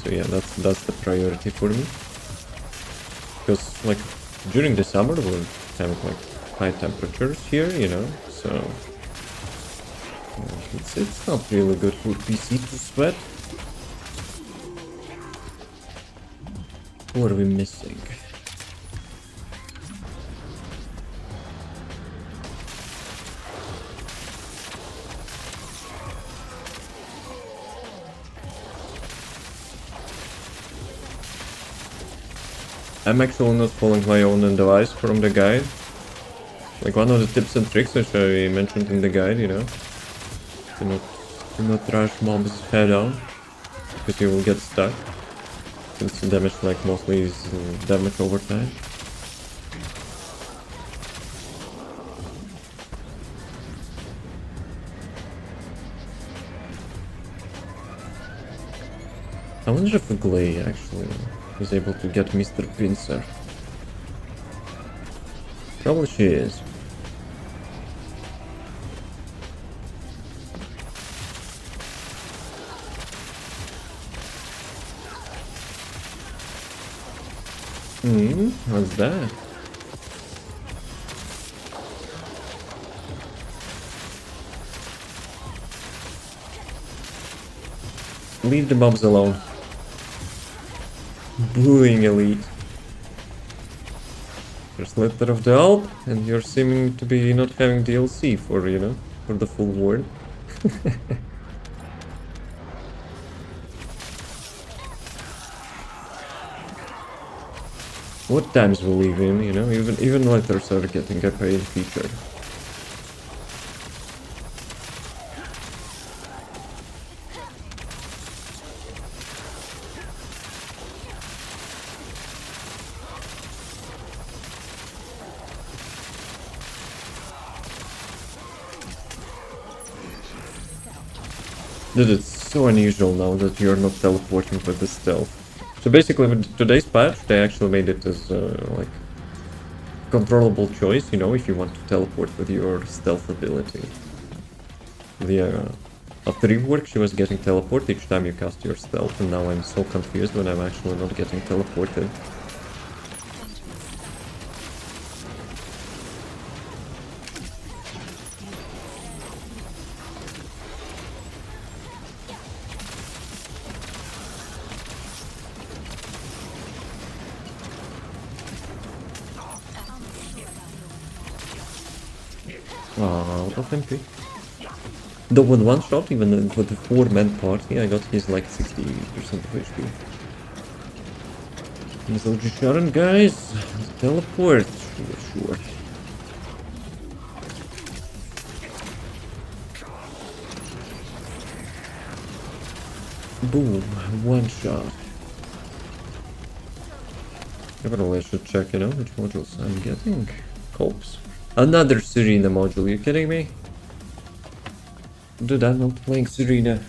So yeah, that's the priority for me. Because like during the summer we're having like high temperatures here, you know, so it's not really good for PC to sweat. What are we missing? I'm actually not following my own advice from the guide. Like one of the tips and tricks which I mentioned in the guide, you know. Do not rush mobs head on, because you will get stuck. Since the damage like mostly is damage over time. I wonder if Glay actually is able to get Mr. Pincer. Probably she is. What's that? Leave the mobs alone. Booing elite. First letter of the Alp, and you're seeming to be not having DLC for, you know, for the full world. What times we live in, you know, even letters are getting a paid feature. Dude, it's so unusual now that you're not teleporting with the stealth. So basically with today's patch, they actually made it as like controllable choice, you know, if you want to teleport with your stealth ability. After rework, she was getting teleport each time you cast your stealth, and now I'm so confused when I'm actually not getting teleported. Out of MP. Though with one shot, even with the 4-man party, I got his like 60% of HP. So Sharen, guys, teleport. Sure. Boom, one shot. Definitely I should check, you know, which modules I'm getting. Copes. Another Serena module, you kidding me? Dude, I'm not playing Serena.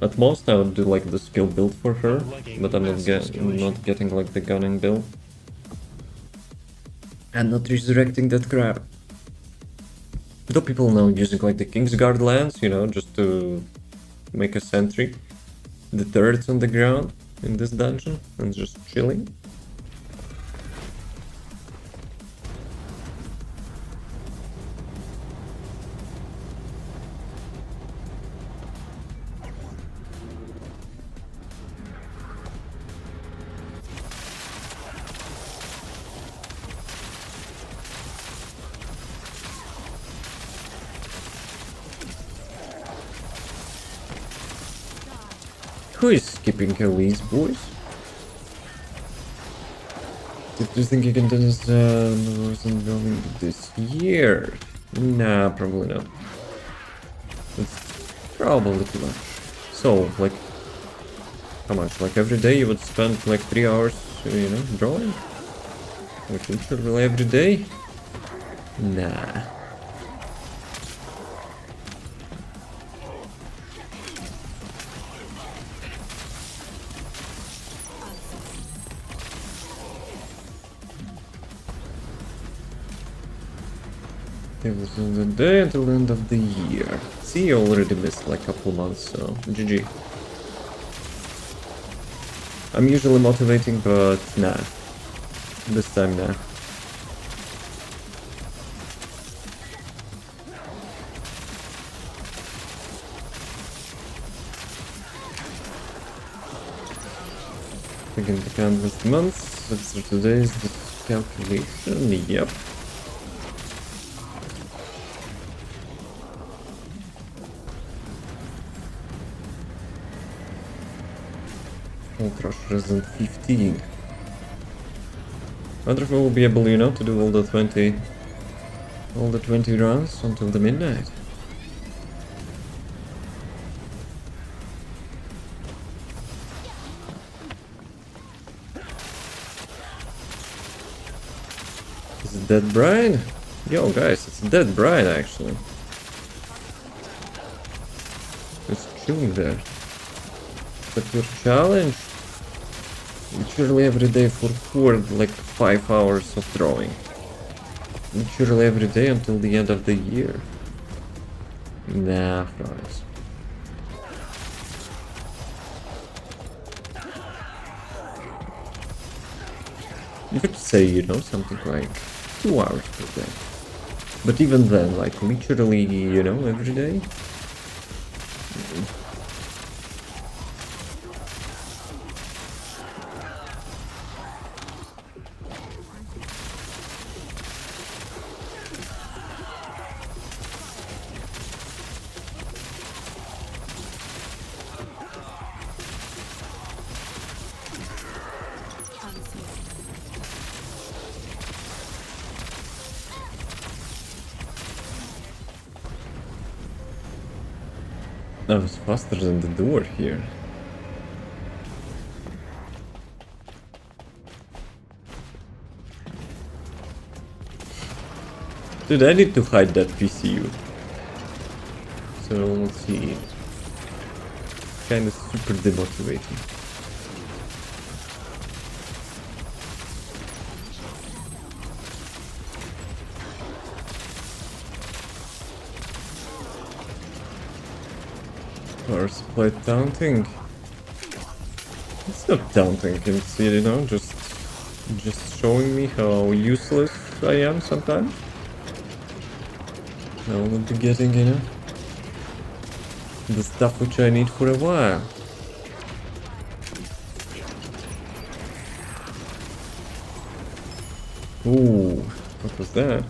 At most I would do like the skill build for her, but I'm not getting like the gunning build. And not resurrecting that crap. Though people now using like the Kingsguard lance, you know, just to make a sentry. The turrets on the ground in this dungeon and just chilling. Who is skipping Elise, boys? Did you think you can do this wasn't going this year? Nah, probably not. It's probably too much. So, like, how much? Like every day you would spend like 3 hours, you know, drawing? Like literally every day? Nah. It was in the day until the end of the year. See, you already missed like a couple months, so GG. I'm usually motivating, but nah. This time, nah. Taking into account this month, it's today's calculation, yep. I'll crush Resident 15. Wonder if we'll be able, you know, to do all the 20 rounds until the midnight. Is it Dead Bride? Yo guys, it's Dead Bride actually. It's chilling there. But your challenge? Literally every day for like 5 hours of drawing. Literally every day until the end of the year. Nah, guys. You could say, you know, something like 2 hours per day. But even then, like literally, you know, every day. I was faster than the door here. Dude, I need to hide that PCU. So let's see. Kinda super demotivating. Power supply taunting. It's not taunting, it's, you know, just showing me how useless I am sometimes. I will be getting, you know, the stuff which I need for a while. Ooh, what was that?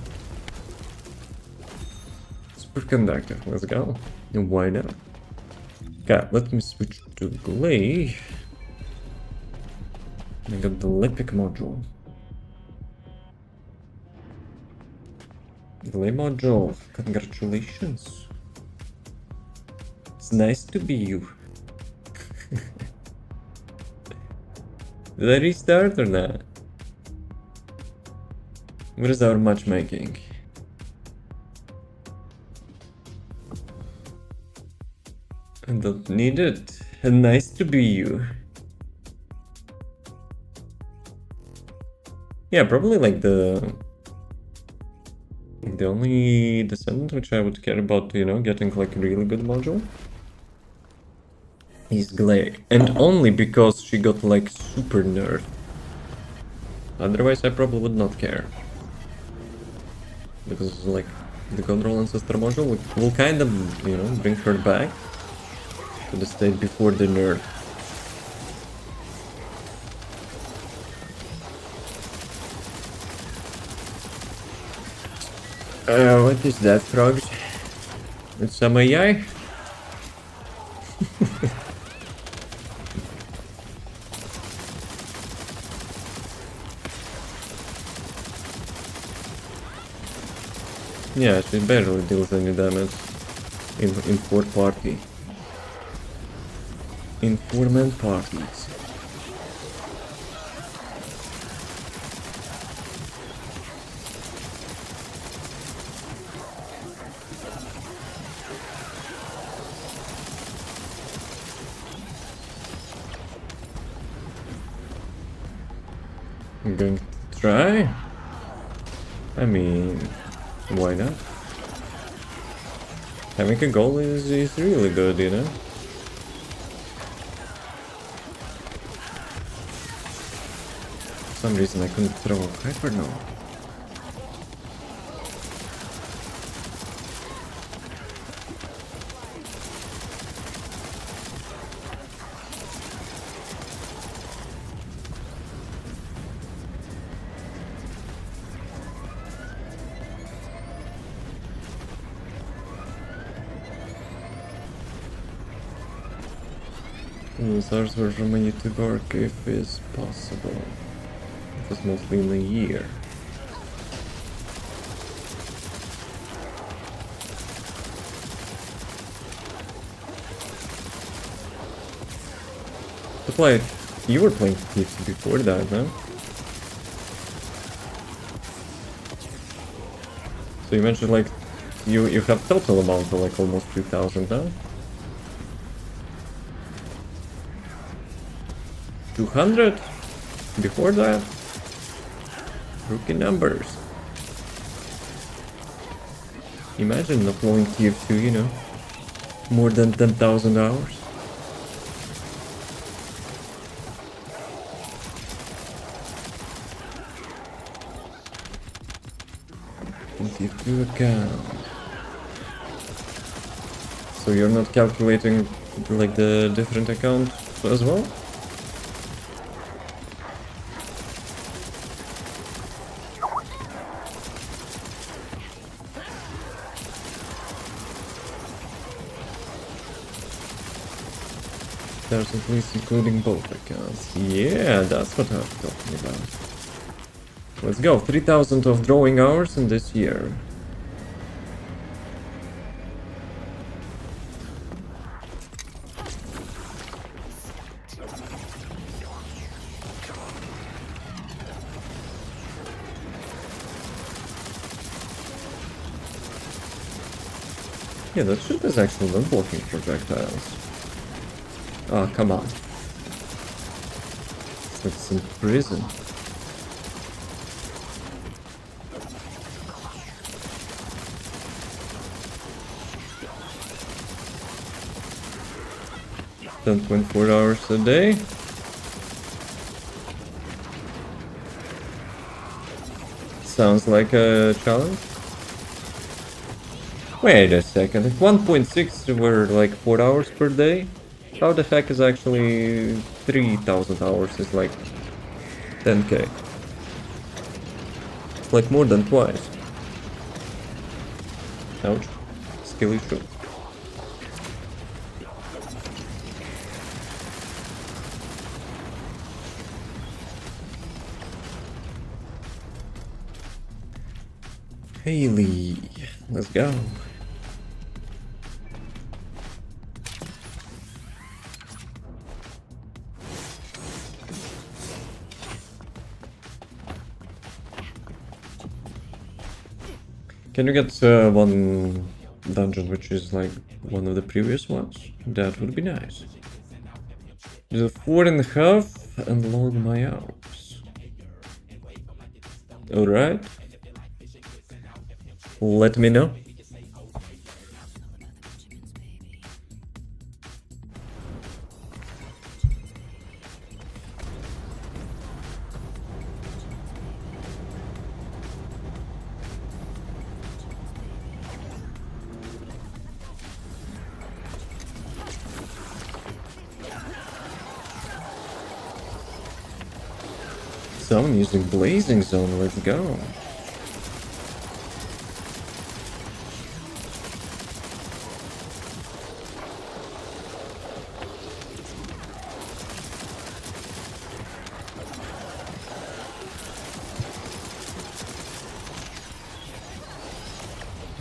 Superconductor, let's go. And why not? Okay, let me switch to Glay. I got the Lipic module. Glay module, congratulations. It's nice to be you. Did I restart or not? What is our matchmaking? I don't need it. Nice to be you. Yeah, probably like the only Descendant which I would care about, you know, getting like a really good module is Glay. And only because she got like super nerfed. Otherwise I probably would not care. Because like the Control Ancestor module will kind of, you know, bring her back to the state before the nerf. What is that, frogs? It's some AI? Yeah, she barely deals any damage in fourth party. In 4-man parties. I'm going to try. I mean, why not? Having a goal is really good, you know? For some reason I couldn't throw a hyper now. Source from my YouTube archive is possible. It was mostly in a year. But like, you were playing TFT before that, no? So you mentioned like, you have total amount of like almost 2,000 now? 200? Before that? Rookie numbers. Imagine uploading TF2, you know, more than 10,000 hours. TF2 account. So you're not calculating like the different accounts as well? There's at least including both accounts. Yeah, that's what I'm talking about. Let's go, 3,000 of drawing hours in this year. Yeah, that ship is actually not blocking projectiles. Oh, come on. It's in prison. Done 24 hours a day. Sounds like a challenge. Wait a second, if 1.6 were like 4 hours per day, how the heck is actually 3,000 hours is like 10k? It's like more than twice. Ouch. Skill issue. Haley, let's go. Can you get one dungeon which is like one of the previous ones? That would be nice. Do 4.5 and log my hours. Alright. Let me know. So I'm using Blazing Zone, let's go.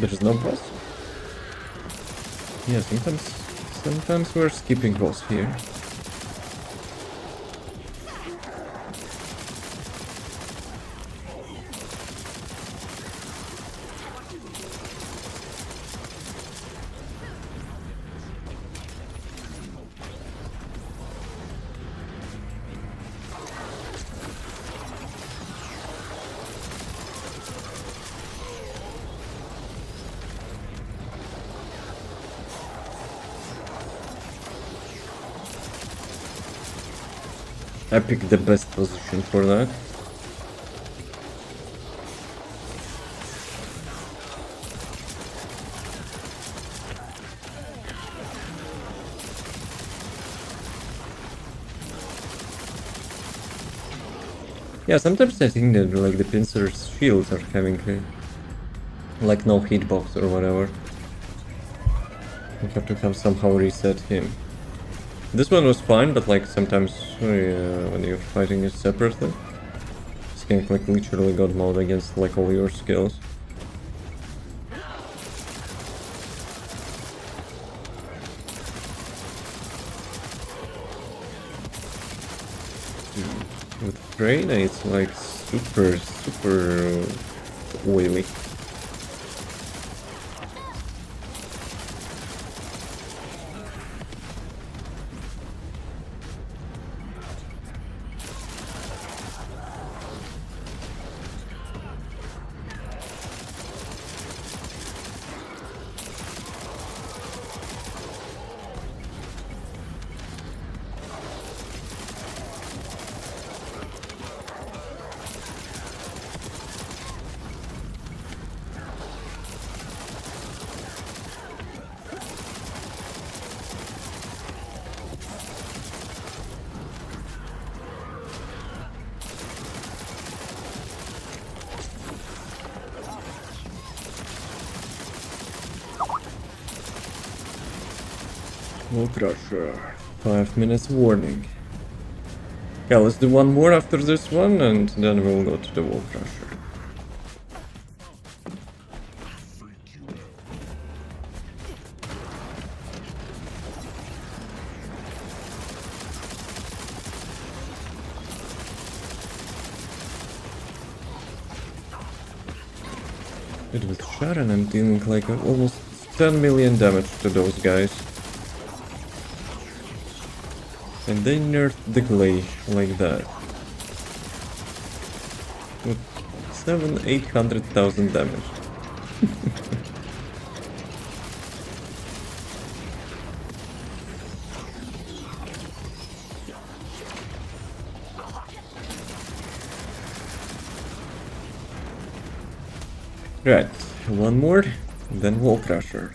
There's no boss? Yeah, sometimes we're skipping boss here. I picked the best position for that. Yeah, sometimes I think that like the pincer's shields are having like no hitbox or whatever. We have to have somehow reset him. This one was fine, but like sometimes when you're fighting it separately, it's kind of like literally god mode against like all your skills. With Reyna, it's like super oily. Wall Crusher. 5 minutes warning. Yeah, let's do one more after this one and then we'll go to the Wall Crusher. Dude, with Sharen I'm dealing like almost 10 million damage to those guys. And they nerfed the Glaze like that. With 800,000 damage. Right, one more, then Wall Crusher.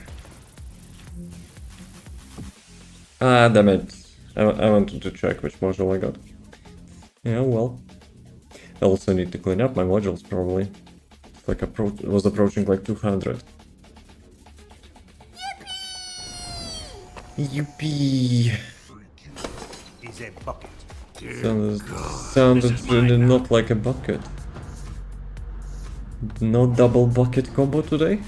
Ah, damn it. I wanted to check which module I got. Yeah, well. I also need to clean up my modules, probably. It's like it was approaching like 200. Yippee! Is a bucket. Sounded not like a bucket. No double bucket combo today?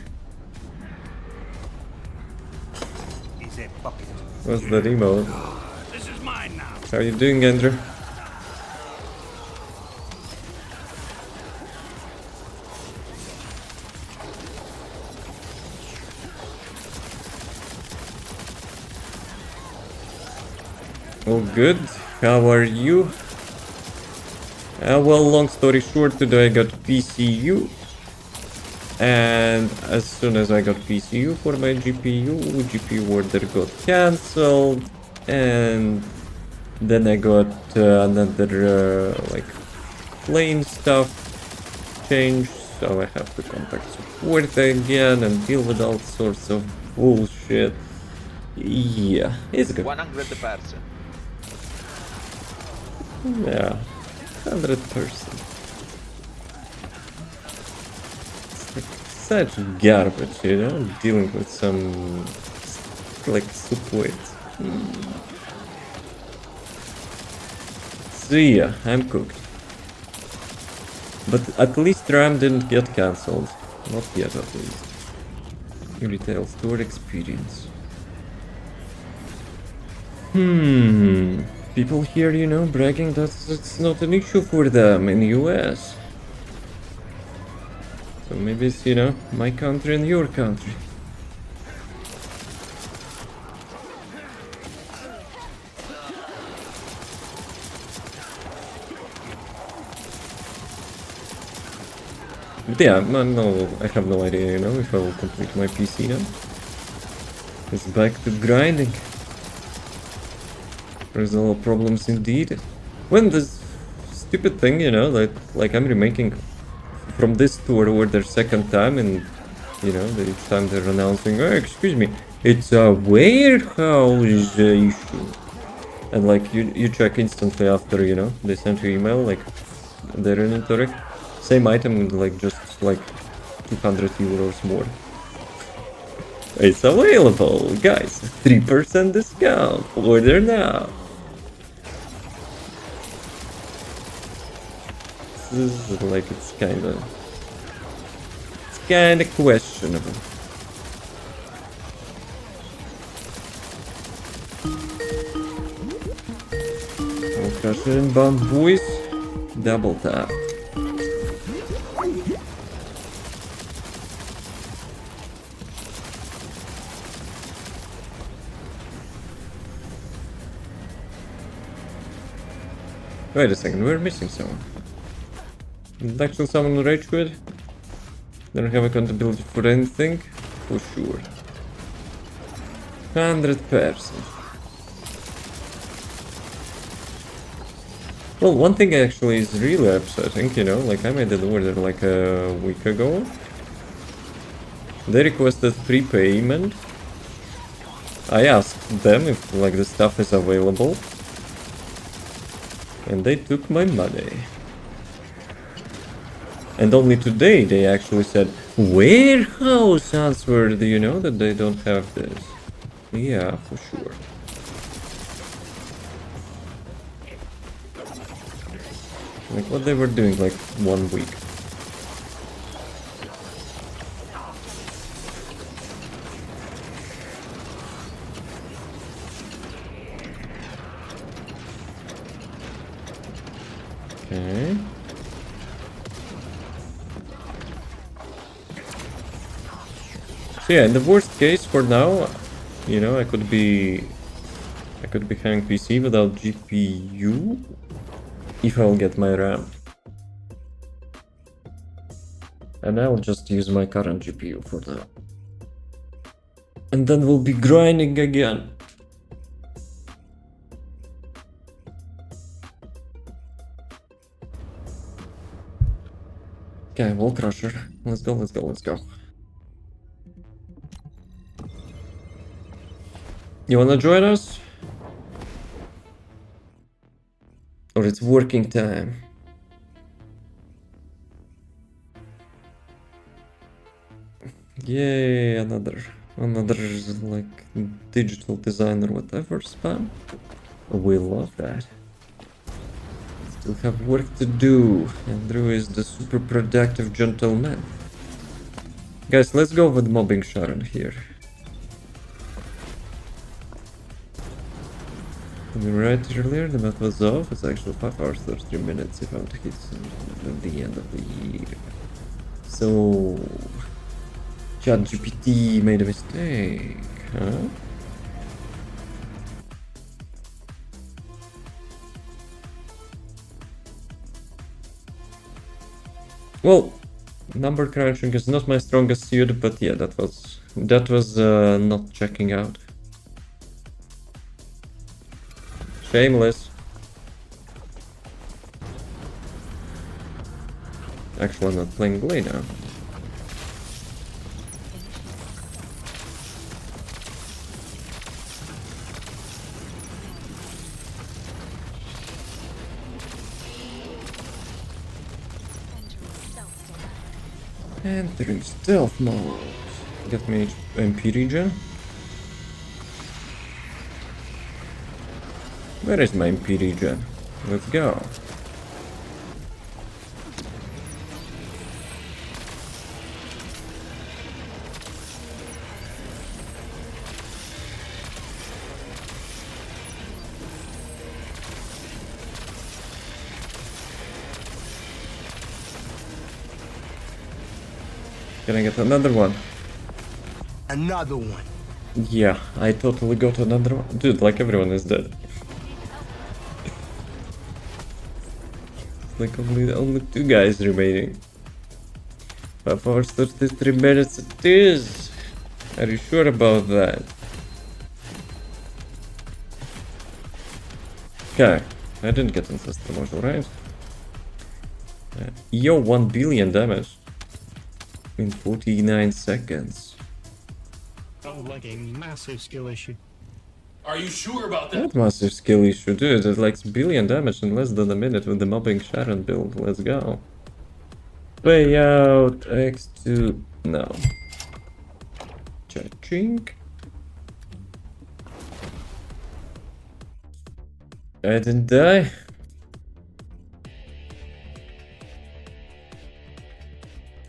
Is a bucket. What's that emote? This is mine now. How you doing, Andrew? Oh, good. How are you? Well, long story short, today I got PCU. And as soon as I got PCU for my GPU order got cancelled. And then I got another like plane stuff changed. So I have to contact support again and deal with all sorts of bullshit. Yeah, it's good. 100%. Yeah, 100%. It's like such garbage, you know, dealing with some like support. So yeah, I'm cooked. But at least RAM didn't get cancelled. Not yet, at least. Retail store experience. People here, you know, bragging that it's not an issue for them in the US. So maybe it's, you know, my country and your country. But yeah, no, I have no idea, you know, if I will complete my PC now. It's back to grinding. There's a lot of problems indeed. When this stupid thing, you know, like I'm remaking from this to their second time, and you know, each time they're announcing, oh, excuse me, it's a warehouse issue. And like you check instantly after, you know, they send you email, like their inventory. Same item, like just like 200 euros more. It's available, guys. 3% discount. Order now. This is like it's kinda questionable. I'll crush it in bound boys. Double tap. Wait a second, we're missing someone. Did actually someone rage quit? They don't have accountability for anything? For sure. 100%. Well, one thing actually is really upsetting, you know, like I made an order like a week ago. They requested prepayment. I asked them if like the stuff is available. And they took my money. And only today they actually said, warehouse answered, you know, that they don't have this. Yeah, for sure. Like what they were doing like 1 week. Okay. So yeah, in the worst case for now, you know, I could be having PC without GPU if I'll get my RAM. And I'll just use my current GPU for that. And then we'll be grinding again. Okay, Wall Crusher. Let's go, let's go, let's go. You wanna join us? Or it's working time? Yay, another like digital design or whatever spam. We love that. Still have work to do. Andrew is the super productive gentleman. Guys, let's go with mobbing Sharen here. We read earlier, the map was off. It's actually 5 hours 33 minutes if I want to hit at the end of the year. So ChatGPT made a mistake, huh? Well, number crunching is not my strongest suit, but yeah, that was not checking out. Shameless. Actually, I'm not playing Blade now. Entering stealth mode. Get me MP regen. Where is my MP regen? Let's go. Can I get another one? Another one. Yeah, I totally got another one. Dude, like everyone is dead. Like only two guys remaining. 5 hours 33 minutes it is. Are you sure about that? Okay, I didn't get ancestor module, right? Yo, 1 billion damage in 49 seconds. Sounds like a massive skill issue. Are you sure about that? That massive skill issue, dude. It like billion damage in less than a minute with the mobbing Sharen build. Let's go. Payout X2 now. Cha-ching. I didn't die.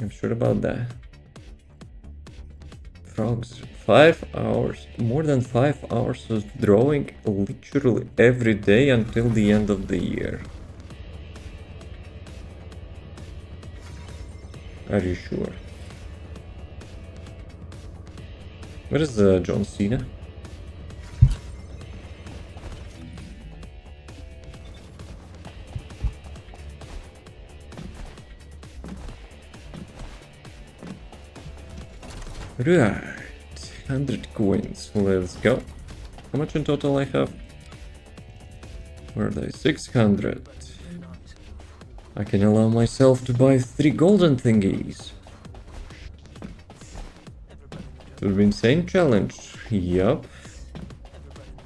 I'm sure about that. Frogs. 5 hours. More than 5 hours of drawing literally every day until the end of the year. Are you sure? Where is John Cena? Right, 100 coins, let's go. How much in total I have? Where are they? 600. I can allow myself to buy 3 golden thingies. It would be insane challenge. Yup.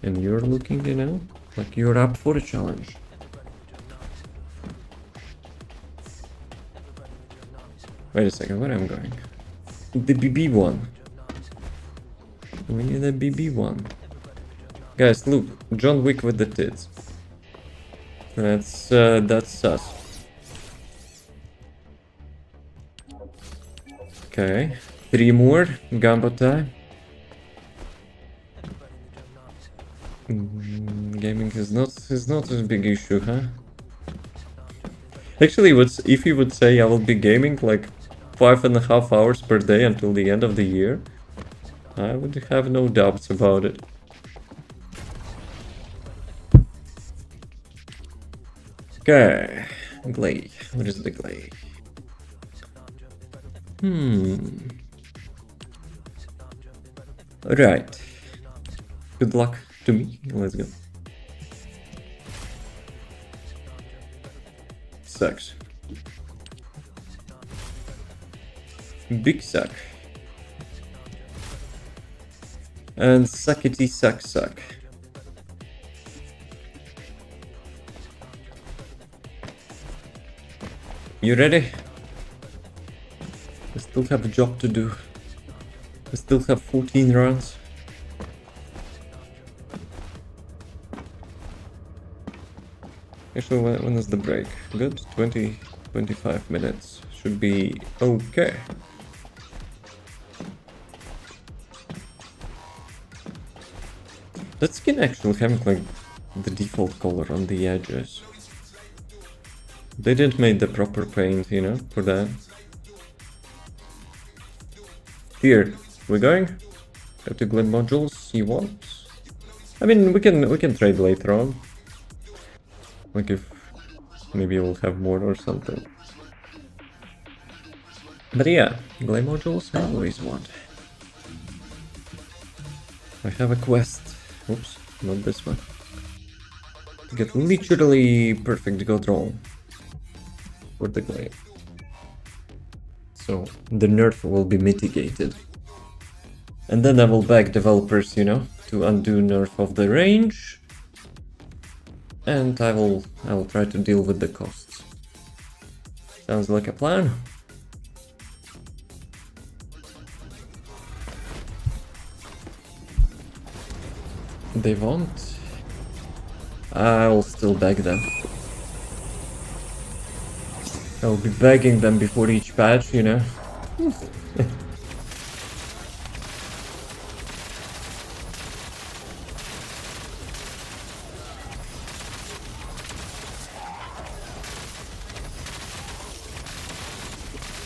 And you're looking, you know, like you're up for a challenge. Wait a second, where am I going? The BB one. We need a BB one. Guys, look, John Wick with the tits. That's sus. Okay, 3 more. Gumbo time. Gaming is not a big issue, huh? Actually, if you would say I will be gaming like 5.5 hours per day until the end of the year, I would have no doubts about it. Okay, Glade. What is the Glade? Alright. Good luck to me. Let's go. Sucks. Big suck. And suckity suck. You ready? I still have a job to do. I still have 14 rounds. Actually, when is the break? Good? 25 minutes. Should be okay. That skin actually having like the default color on the edges. They didn't make the proper paint, you know, for that. Here, we're going. Have to glide modules you want. I mean, we can trade later on. Like if maybe we'll have more or something. But yeah, glide modules I always want. I have a quest. Oops, not this one. To get literally perfect gold roll for the glade. So the nerf will be mitigated. And then I will beg developers, you know, to undo nerf of the range. And I will try to deal with the costs. Sounds like a plan. They won't. I'll still beg them. I'll be begging them before each patch, you know.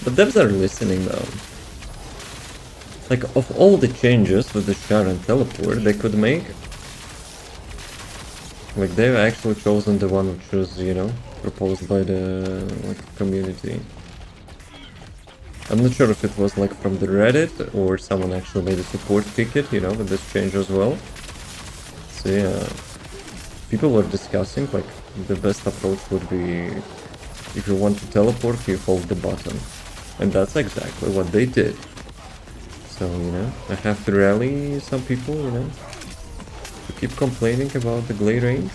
But devs are listening though. Like, of all the changes with the Sharen teleport they could make, like, they've actually chosen the one which was, you know, proposed by the, like, community. I'm not sure if it was, like, from the Reddit, or someone actually made a support ticket, you know, with this change as well. So, yeah, people were discussing, like, the best approach would be, if you want to teleport, you hold the button. And that's exactly what they did. So, you know, I have to rally some people, you know, to keep complaining about the glade range.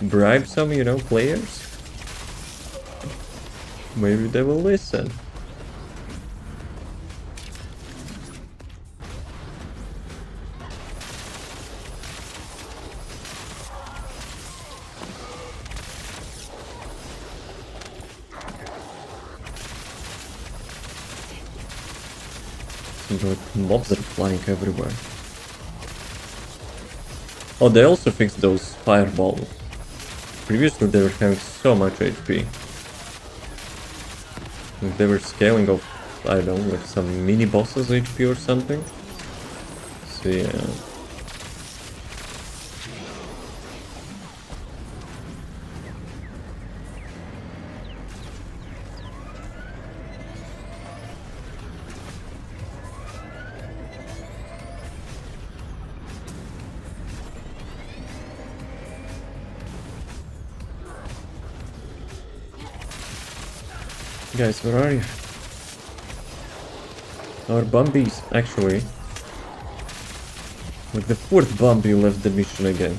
Bribe some, you know, players. Maybe they will listen. Like, mobs are flying everywhere. Oh, they also fixed those fireballs. Previously they were having so much HP. Like, they were scaling off, I don't know, like some mini bosses HP or something. So yeah. Guys, where are you? Our Bumbies, actually. Like the fourth Bumby left the mission again.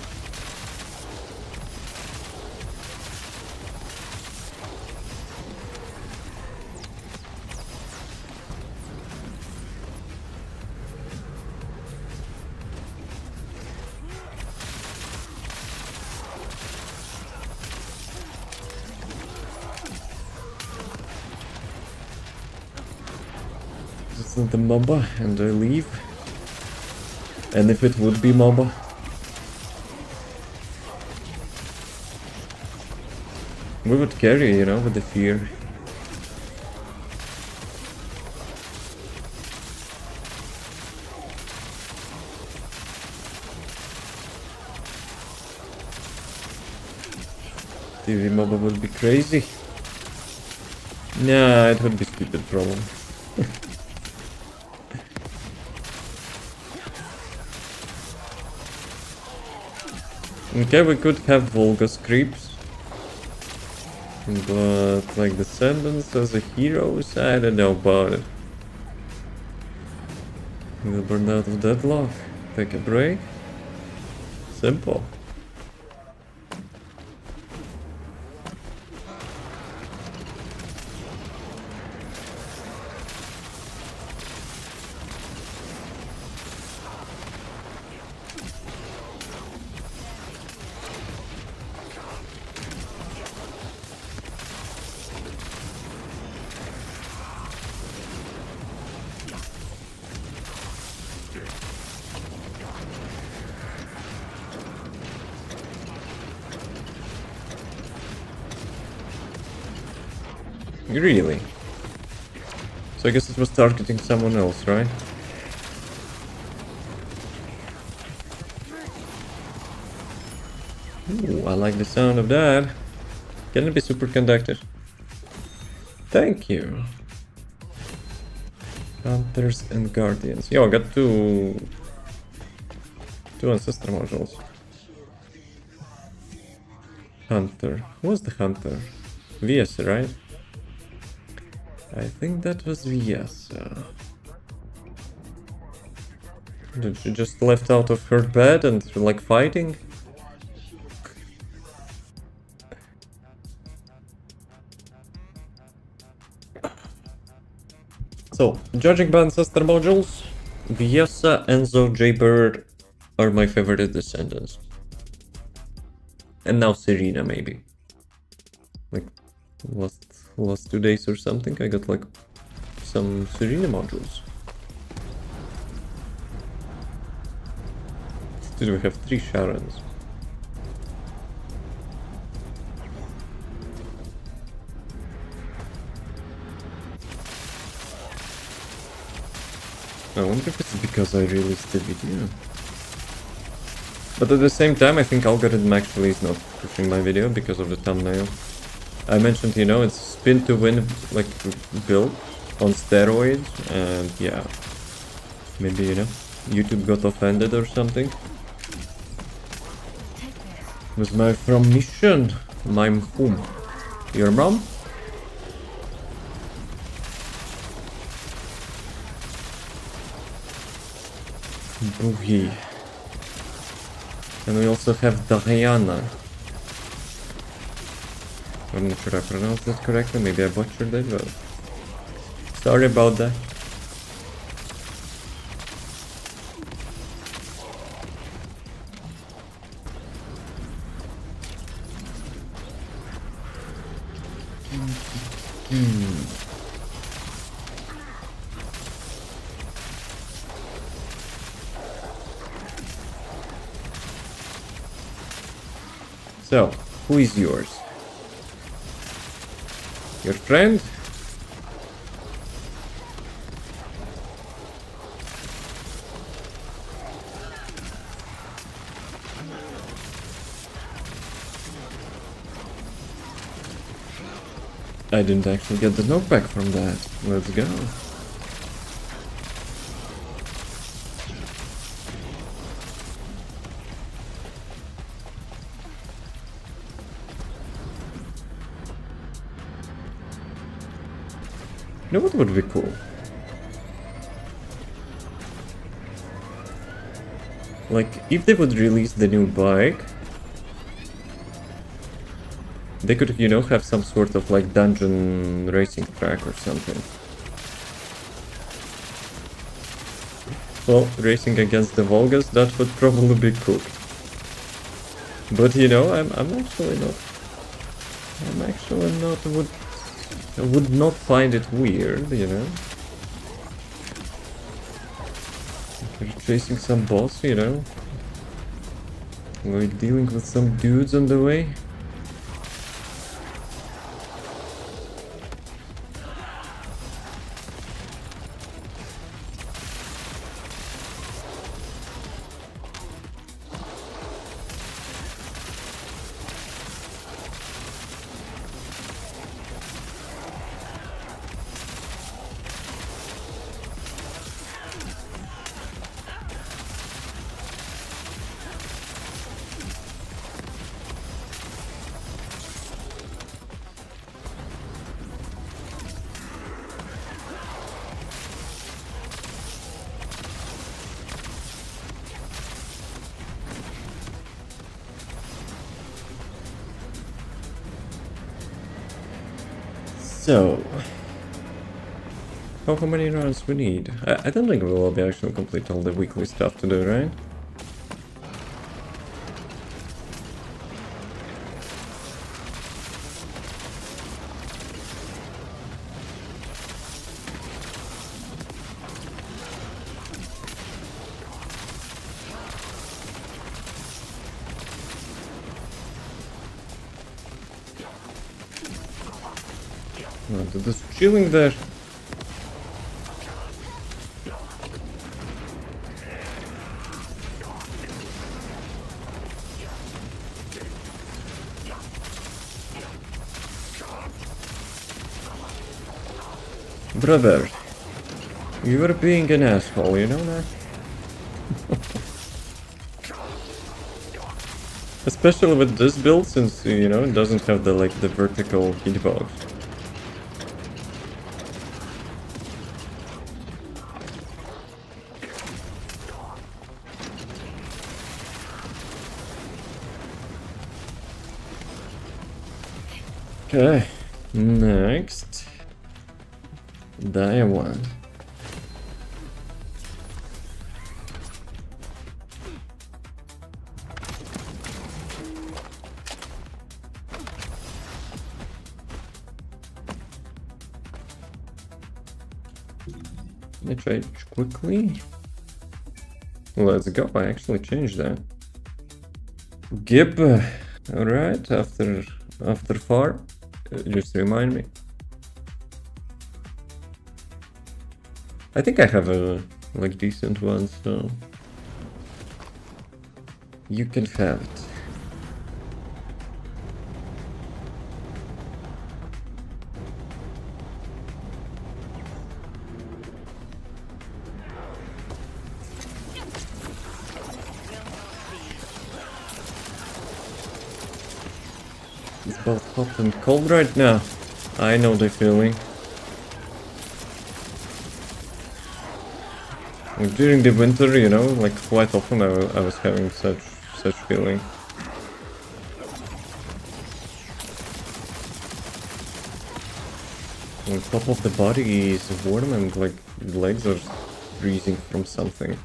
This is the MOBA, and I leave. And if it would be MOBA, we would carry, you know, with the fear. TV MOBA would be crazy. Nah, it would be stupid problem. Okay, we could have Volga's creeps. But, like, Descendants as a heroes, I don't know about it. We'll burn out of deadlock. Take a break. Simple. Really? So I guess it was targeting someone else, right? Ooh, I like the sound of that. Can it be superconductor? Thank you. Hunters and Guardians. Yo, I got two ancestor modules. Hunter. Who was the hunter? VS, right? I think that was VS. Did she just left out of her bed and like fighting? So, judging by ancestor modules, Viesa, Enzo, Jaybird are my favorite descendants. And now Serena, maybe. Like, last 2 days or something, I got like some Serena modules. Still, we have 3 Sharens. because I released the video. But at the same time, I think algorithm actually is not pushing my video because of the thumbnail. I mentioned, you know, it's spin to win, like, build on steroids, and yeah. Maybe, you know, YouTube got offended or something. It was my from mission. My whom? Your mom? Boogie. And we also have Diana. I'm not sure I pronounced that correctly, maybe I butchered it, but sorry about that. So, who is yours? Your friend? I didn't actually get the knockback from that. Let's go. You know what would be cool? Like, if they would release the new bike, they could, you know, have some sort of like dungeon racing track or something. Well, racing against the Volgas, that would probably be cool. But you know, I'm actually not would not find it weird, you know. If you're chasing some boss, you know. We're dealing with some dudes on the way. So, how many rounds we need? I don't think we will be actually complete all the weekly stuff to do, right? Oh, they're just chilling there. Brother, you are being an asshole, you know that? Especially with this build, since, you know, it doesn't have the, like, the vertical hitbox. Okay, next, Diamond. Let me try quickly. Let's go, I actually changed that. Gib, alright, after far. Just remind me. I think I have a like decent ones, so you can have it. It's both hot and cold right now. I know the feeling. Like, during the winter, you know, like quite often I was having such feeling. On top of the body is warm and like the legs are freezing from something.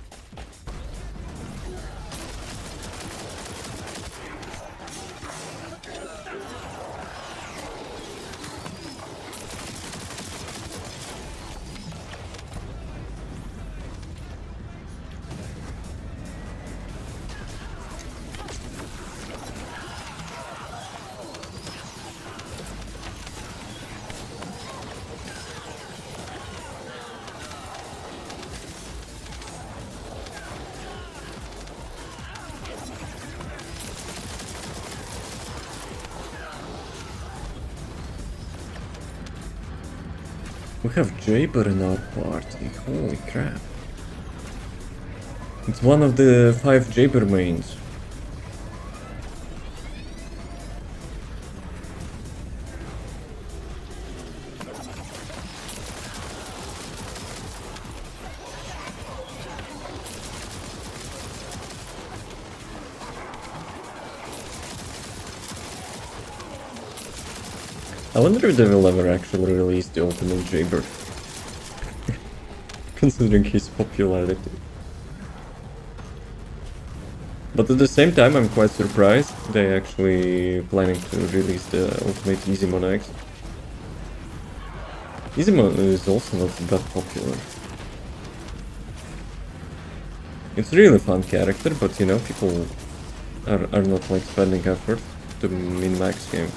We have Jaber in our party, holy crap. It's one of the 5 Jaber mains. I wonder if they will ever actually release the ultimate Jaber. Considering his popularity. But at the same time, I'm quite surprised they actually planning to release the ultimate Izimon X. Izimon is also not that popular. It's a really fun character, but you know, people are not like spending effort to min-max him.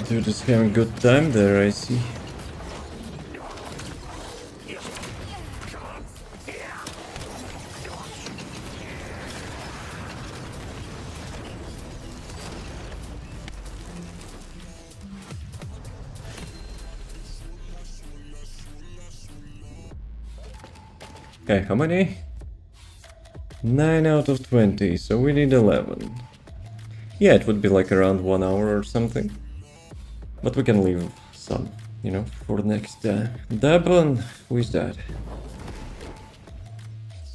Dude is having a good time there, I see. Okay, how many? 9 out of 20, so we need 11. Yeah, it would be like around 1 hour or something. But we can leave some, you know, for next time. Dabon, who is that?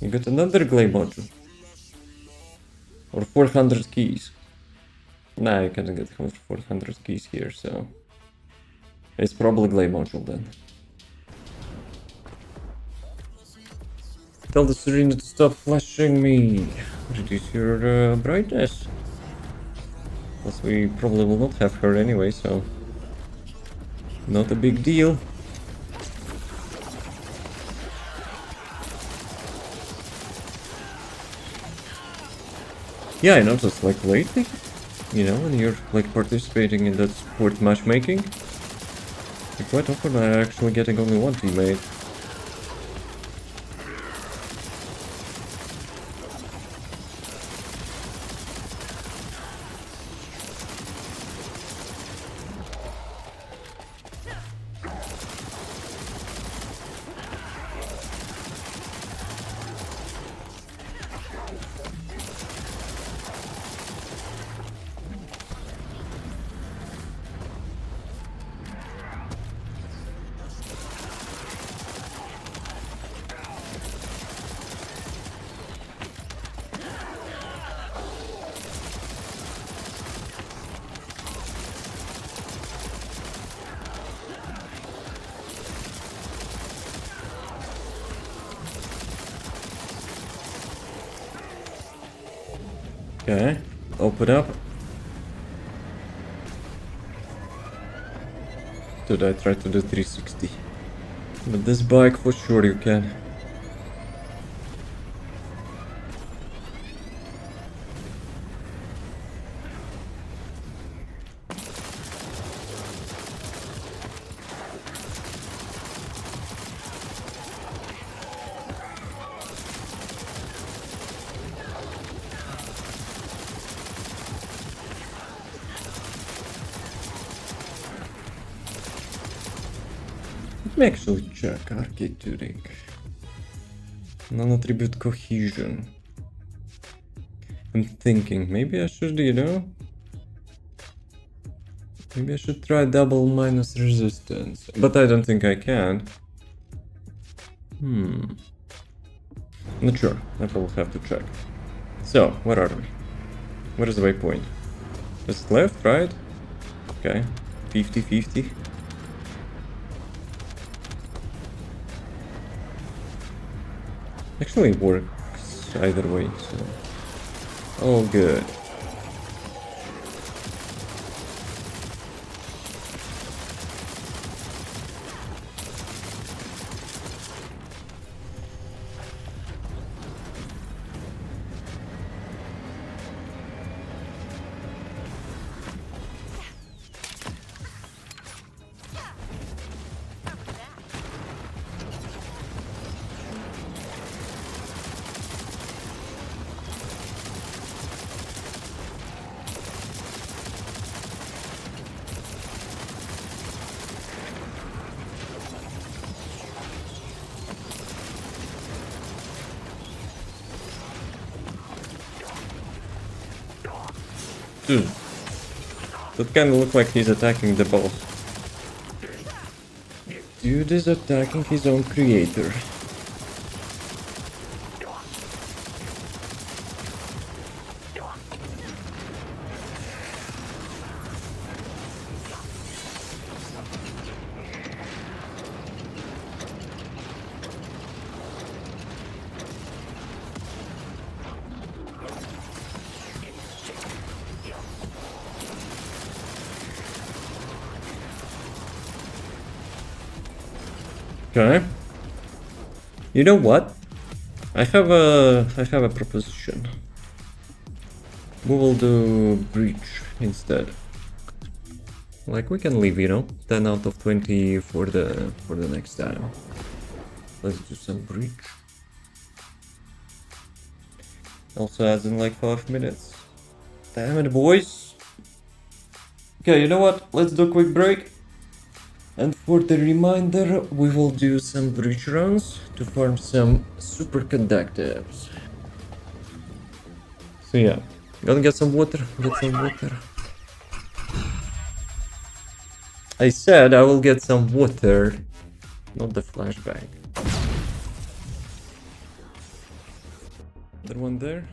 You got another clay module. Or 400 keys. Nah, you can't get 400 keys here, so... It's probably clay module then. Tell the Serena to stop flashing me. Reduce your brightness. Plus we probably will not have her anyway, so... Not a big deal. Yeah, I noticed like lately, you know, when you're like participating in that sport matchmaking, quite often I'm actually getting only one teammate. Okay, open up. Did I try to do 360? But this bike for sure you can. Let me actually check arcade tuning. Non-attribute cohesion. I'm thinking maybe I should, you know, maybe I should try double minus resistance, but I don't think I can. Not sure. I will have to check. So, where are we? Where is the waypoint? Is it left, right? Okay, 50-50. Actually, it works either way, so all good. Dude, that kinda look like he's attacking the boss. Dude is attacking his own creator. Okay. You know what? I have a proposition. We will do breach instead. Like we can leave, you know, 10 out of 20 for the next time. Let's do some breach. Also adds in like 5 minutes. Damn it, boys. Okay, you know what? Let's do a quick break. And for the reminder, we will do some breach runs to farm some superconductives. So yeah, gonna get some water, I said I will get some water, not the flashbang. Another one there.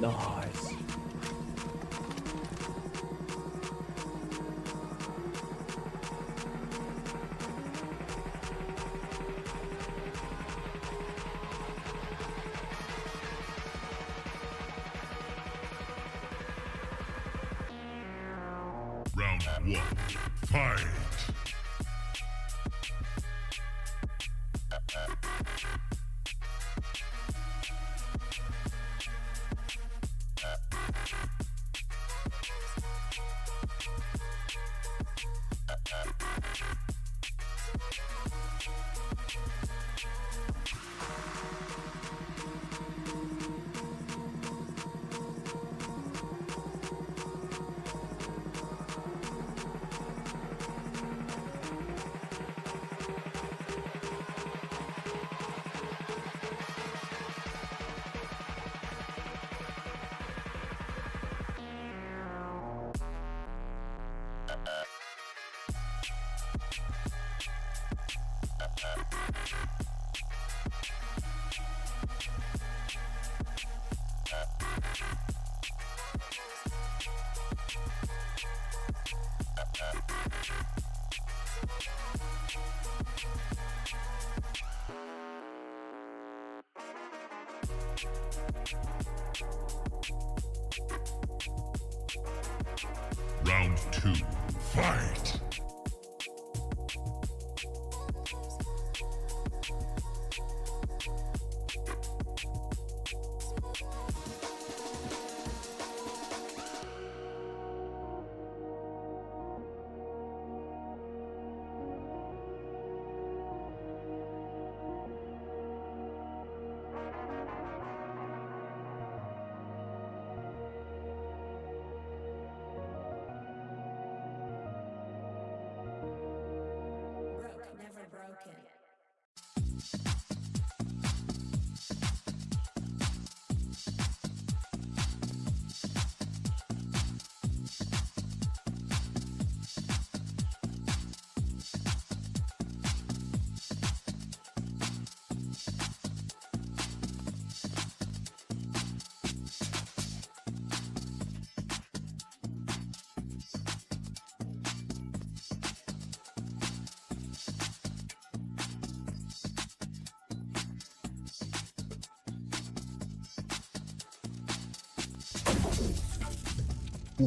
Nice. Round one, fight! Round 2. Fight! Broke, never broken.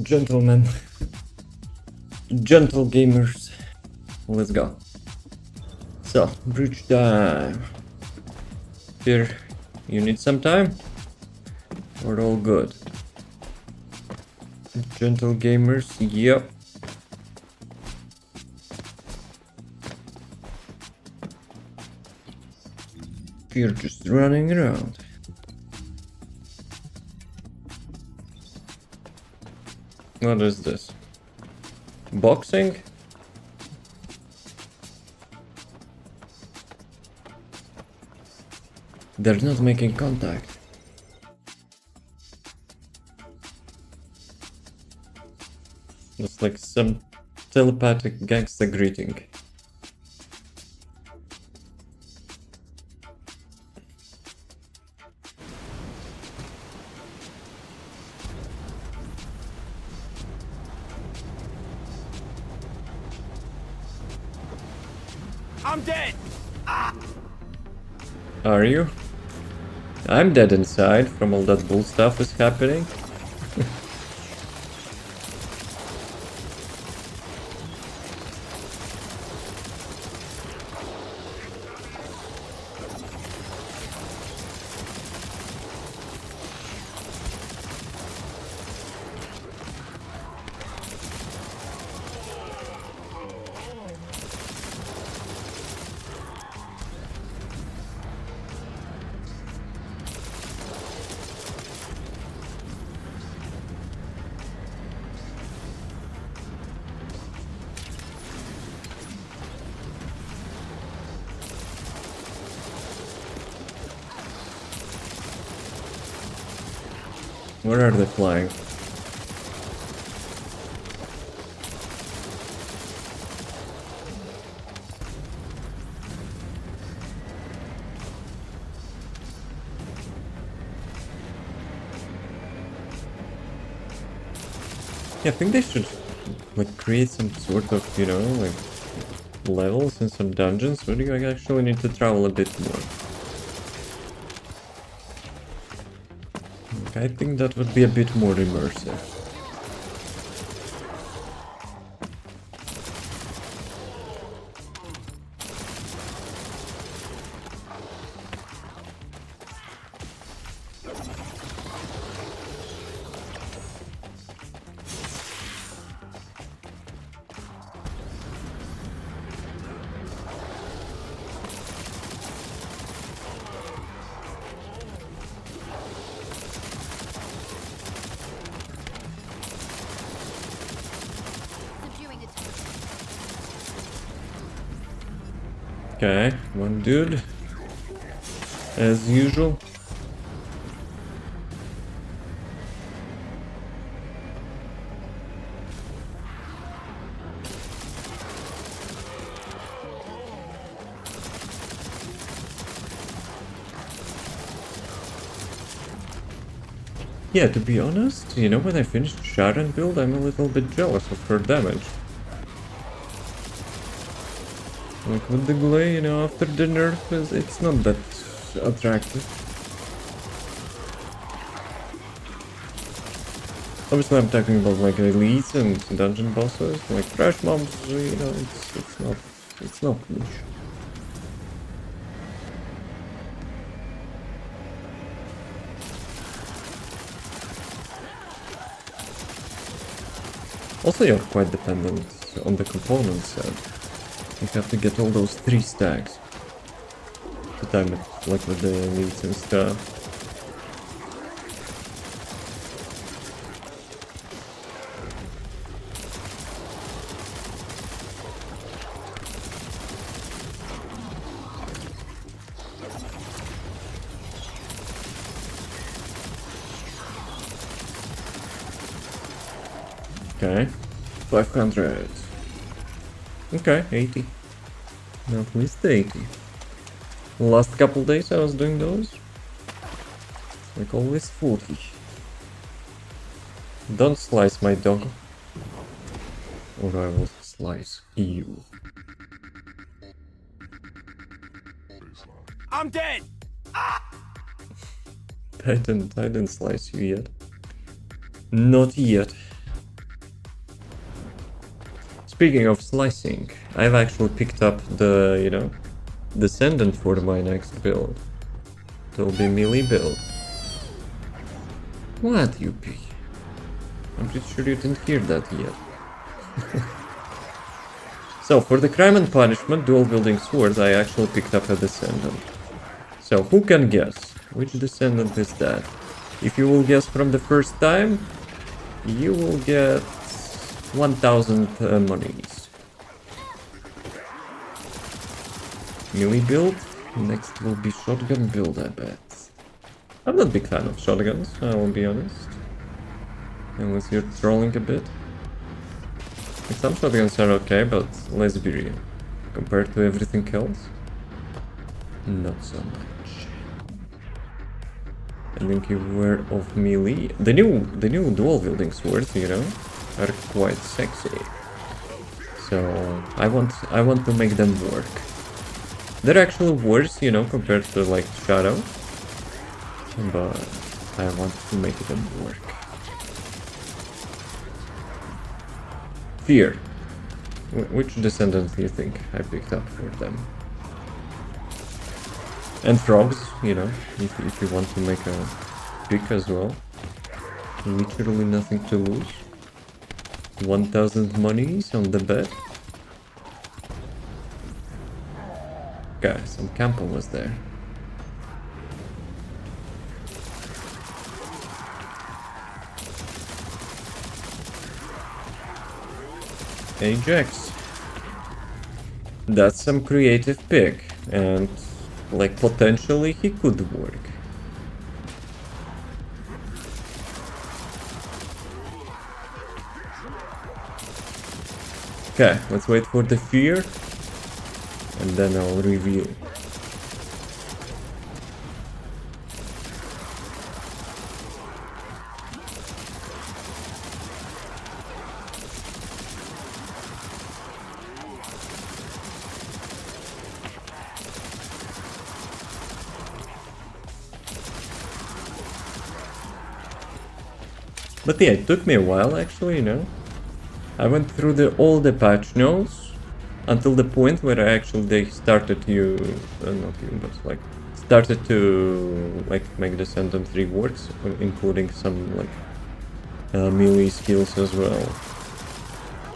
Gentlemen. Gentle gamers. Let's go. So, bridge time. Here, you need some time? We're all good. Gentle gamers, yep. You're just running around. What is this? Boxing? They're not making contact. It's like some telepathic gangster greeting. I'm dead! Are you? I'm dead inside from all that bull stuff is happening. Where are they flying? Yeah, I think they should like create some sort of, you know, like levels in some dungeons where you actually need to travel a bit more. I think that would be a bit more immersive. Subduing the target. Okay, one dude. As usual. Yeah, to be honest, you know, when I finished Sharen build, I'm a little bit jealous of her damage. Like with the glare, you know, after the nerf, it's not that attractive. Obviously I'm talking about like elites and dungeon bosses, like trash mobs, you know, it's not niche. Also, you're quite dependent on the component set. You have to get all those 3 stacks to time it, like with the elites and stuff. Okay, 500. Okay, 80. At least 80. Last couple days I was doing those. Like always 40. Don't slice my dog. Or I will slice you. I'm dead! I didn't slice you yet. Not yet. Speaking of slicing, I've actually picked up the, you know, Descendant for my next build. It will be melee build. What, you pig? I'm pretty sure you didn't hear that yet. So, for the crime and punishment dual wielding swords, I actually picked up a Descendant. So, who can guess which Descendant is that? If you will guess from the first time, you will get 1000 monies. Melee build? Next will be shotgun build, I bet. I'm not a big fan of shotguns, I will be honest. Unless you're trolling a bit. Some shotguns are okay, but let's be real. Compared to everything else, not so much. I think you're aware of melee. The new dual wielding swords, you know, are quite sexy. So I want to make them work. They're actually worse, you know, compared to like Shadow, but I want to make them work. Fear. Which Descendant do you think I picked up for them? And frogs, you know, if you want to make a pick as well. Literally nothing to lose. 1000 monies on the bet. Okay, some Campo was there. Ajax. That's some creative pick, and like potentially he could work. Okay, let's wait for the fear, and then I'll reveal. But yeah, it took me a while actually, you know. I went through all the patch notes until the point where they started started to like make Descendant rewards, including some like melee skills as well.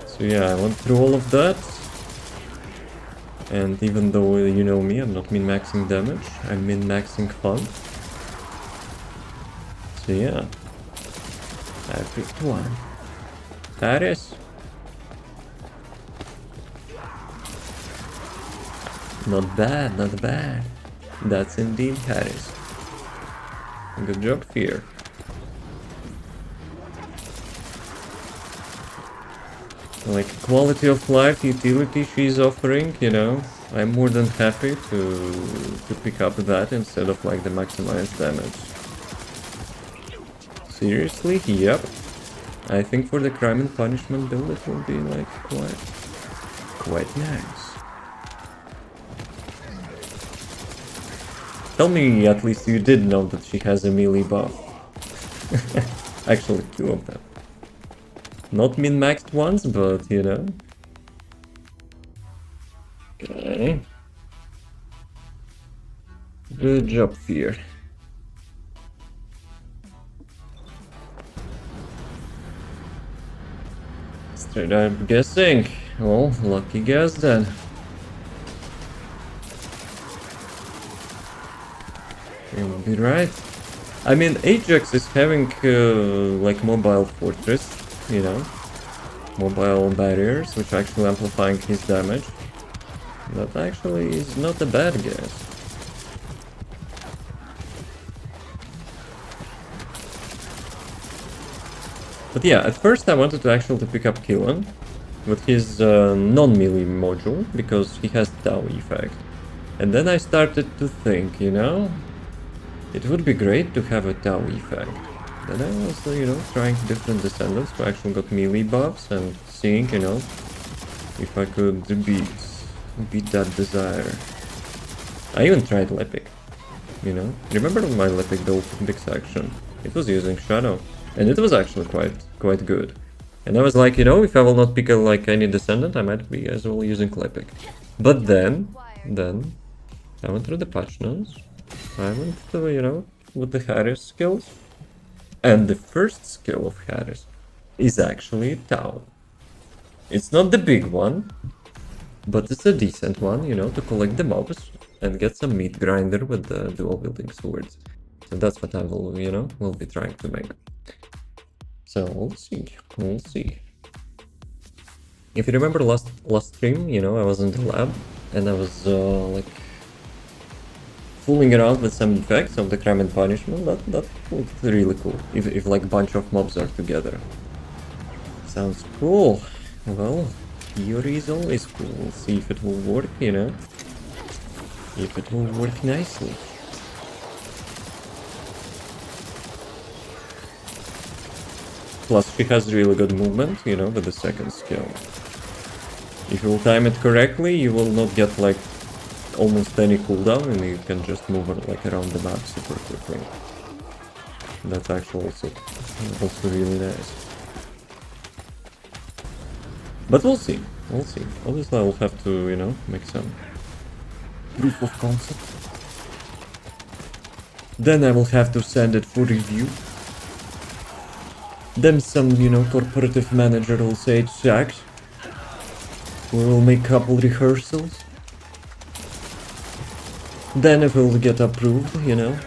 So yeah, I went through all of that, and even though you know me, I'm not min-maxing damage, I'm min-maxing fun. So yeah, I picked one. Paris. Not bad, not bad. That's indeed Paris. Good job, Fear. Like quality of life, utility she's offering, you know, I'm more than happy to pick up that instead of like the maximized damage. Seriously? Yep. I think for the crime and punishment build it will be like quite nice. Tell me at least you did know that she has a melee buff. Actually, 2 of them. Not min-maxed ones, but you know. Okay. Good job, Fear. Straight up guessing. Well, lucky guess then. You will be right. I mean, Ajax is having like mobile fortress, you know, mobile barriers, which actually amplifying his damage. That actually is not a bad guess. But yeah, at first I wanted to actually pick up Killen with his non-melee module, because he has Tau effect. And then I started to think, you know, it would be great to have a Tau effect. Then I was, you know, trying different Descendants who actually got melee buffs and seeing, you know, if I could beat that desire. I even tried Lepic, you know. Remember my Lepic build big section? It was using Shadow, and it was actually quite good. And I was like, you know, if I will not pick like any Descendant, I might be as well using Lepic. But then I went through the patch notes. I went to, you know, with the Harris skills. And the first skill of Harris is actually Tau. It's not the big one, but it's a decent one, you know, to collect the mobs and get some meat grinder with the dual wielding swords. So that's what I will, you know, will be trying to make. So we'll see. If you remember last stream, you know, I was in the lab and I was like fooling around with some effects of the crime and punishment. That looked really cool. If like bunch of mobs are together. Sounds cool. Well, theory is always cool. We'll see if it will work, you know. If it will work nicely. Plus she has really good movement, you know, with the second skill. If you will time it correctly, you will not get like almost any cooldown and you can just move like around the map super quickly. That's actually also really nice. But we'll see. Obviously I will have to, you know, make some proof of concept. Then I will have to send it for review. Then some, you know, corporative manager will say, Jack, we will make couple rehearsals. Then it will get approved, you know.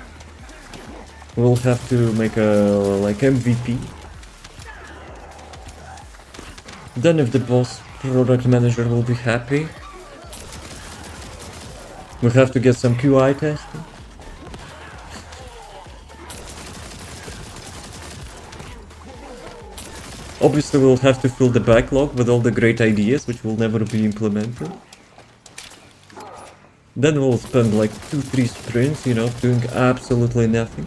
We'll have to make a like MVP. Then if the boss product manager will be happy, we'll have to get some QI testing. Obviously we'll have to fill the backlog with all the great ideas which will never be implemented. Then we'll spend like 2-3 sprints, you know, doing absolutely nothing.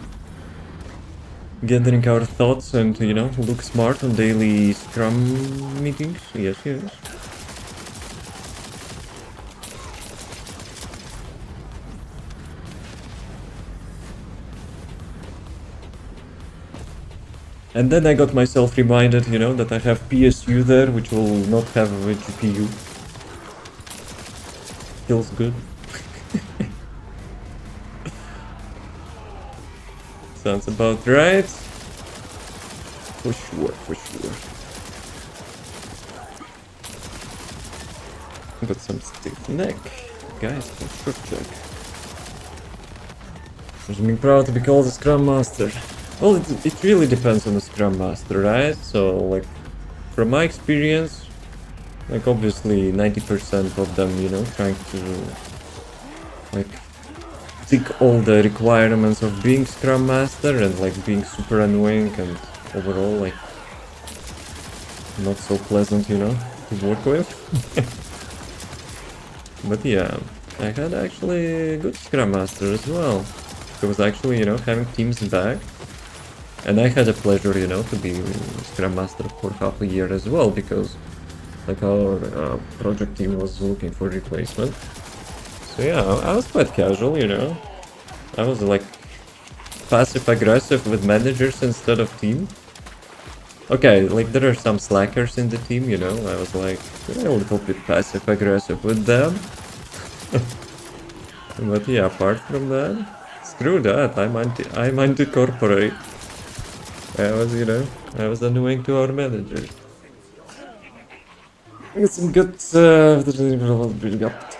Gathering our thoughts and, you know, look smart on daily scrum meetings. Yes. And then I got myself reminded, you know, that I have PSU there, which will not have a GPU. Feels good. Sounds about right. For sure. Got some stiff neck. Guys, for sure check. I'm being proud to be called a Scrum Master. Well, it really depends on the Scrum Master, right? So, like, from my experience, like, obviously 90% of them, you know, trying to, like, tick all the requirements of being Scrum Master and, like, being super annoying and overall, like, not so pleasant, you know, to work with. But yeah, I had actually a good Scrum Master as well. It was actually, you know, having teams back. And I had a pleasure, you know, to be Scrum Master for half a year as well, because like our project team was looking for replacement. So yeah, I was quite casual, you know. I was like passive aggressive with managers instead of team. Okay, like there are some slackers in the team, you know. I was like a little bit passive aggressive with them. But yeah, apart from that, screw that. I'm anti-corporate. I was, you know, I was annoying to our manager. It's some good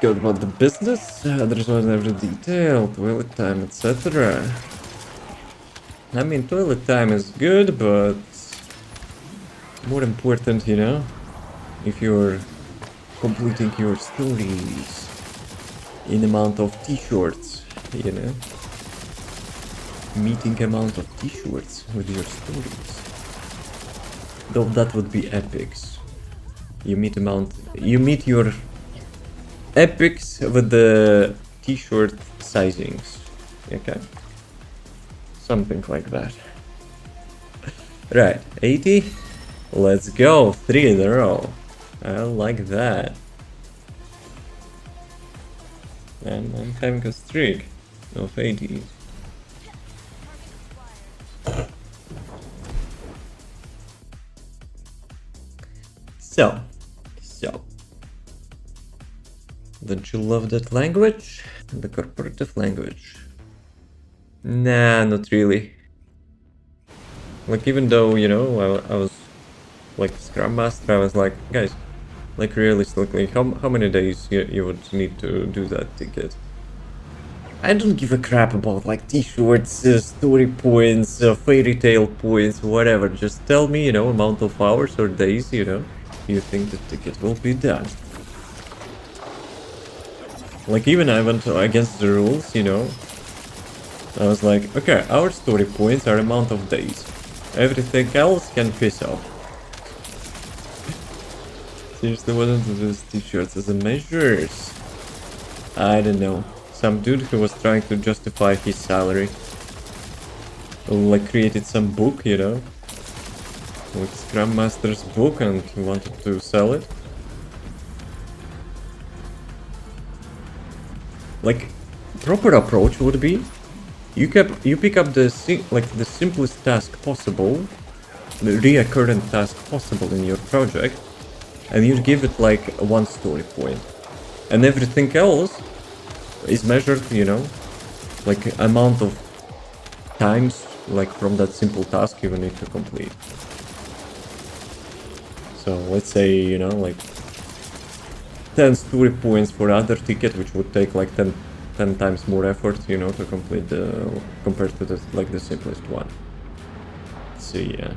good about the business. There's one every detail, toilet time, etc. I mean, toilet time is good, but more important, you know, if you're completing your stories in amount of t-shirts, you know, meeting amount of t-shirts with your stories. Though that would be epics. You meet your epics with the t-shirt sizings. Okay? Something like that. Right, 80. Let's go, 3 in a row. I like that. And I'm having a streak of 80. So. Don't you love that language? The corporative language? Nah, not really. Like, even though, you know, I was like Scrum Master, I was like, guys, like realistically, how many days you would need to do that ticket? I don't give a crap about like t-shirts, story points, fairy tale points, whatever. Just tell me, you know, amount of hours or days, you know, you think the ticket will be done. Like, even I went against the rules, you know. I was like, okay, our story points are amount of days. Everything else can piss off. Seriously, wasn't those t-shirts as a measures? I don't know. Some dude who was trying to justify his salary. Like, created some book, you know. Like Scrum Master's book, and wanted to sell it. Like, proper approach would be you pick up the simplest task possible, the reoccurrent task possible in your project, and you give it like one story point, and everything else is measured, you know, like amount of times like from that simple task you will need to complete. So let's say, you know, like 10 story points for other ticket, which would take like 10 times more effort, you know, to complete compared to the like the simplest one. So yeah.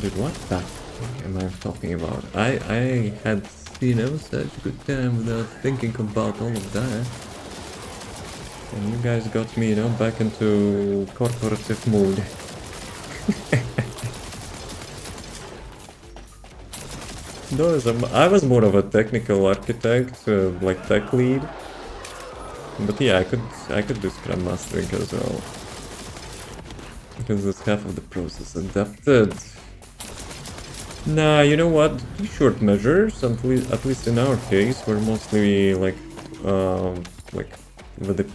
Dude, what the fuck am I talking about? I had, you know, such a good time without thinking about all of that. And you guys got me, you know, back into corporative mood. No, I was more of a technical architect, like tech lead. But yeah, I could do Scrum Mastering as well. Because that's half of the process adapted. Nah, you know what? The short measures, at least in our case, were mostly like with the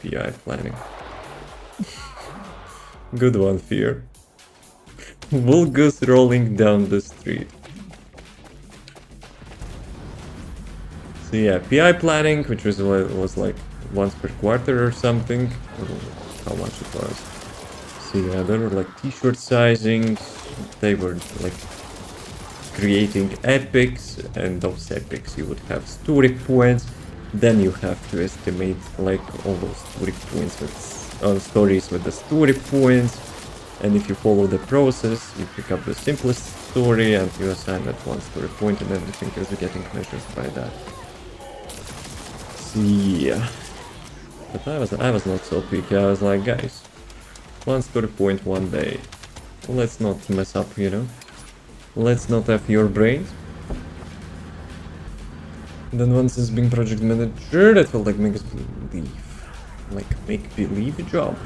PI planning. Good one, Fear. Vulgus rolling down the street. So yeah, PI planning, which was like once per quarter or something. How much it was. So yeah, there were like t-shirt sizings. They were like creating epics, and those epics you would have story points. Then you have to estimate like all those story points with stories with the story points. And if you follow the process, you pick up the simplest story and you assign that one story point, and everything is getting measured by that. Yeah, but I was not so picky. I was like, guys, one story point one day. Let's not mess up, you know. Let's not have your brains. And then once it's being project manager, that will like make us believe job.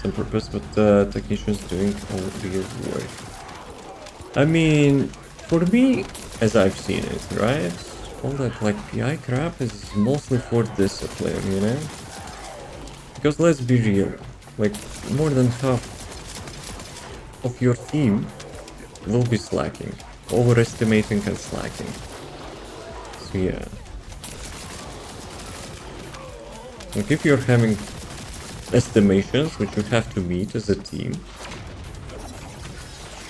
Some purpose, but technicians doing all the work. I mean, for me, as I've seen it, right? all that like PI crap is mostly for discipline, you know? Because let's be real, like more than half of your team will be slacking, overestimating and slacking. So yeah. Like if you're having estimations which you have to meet as a team,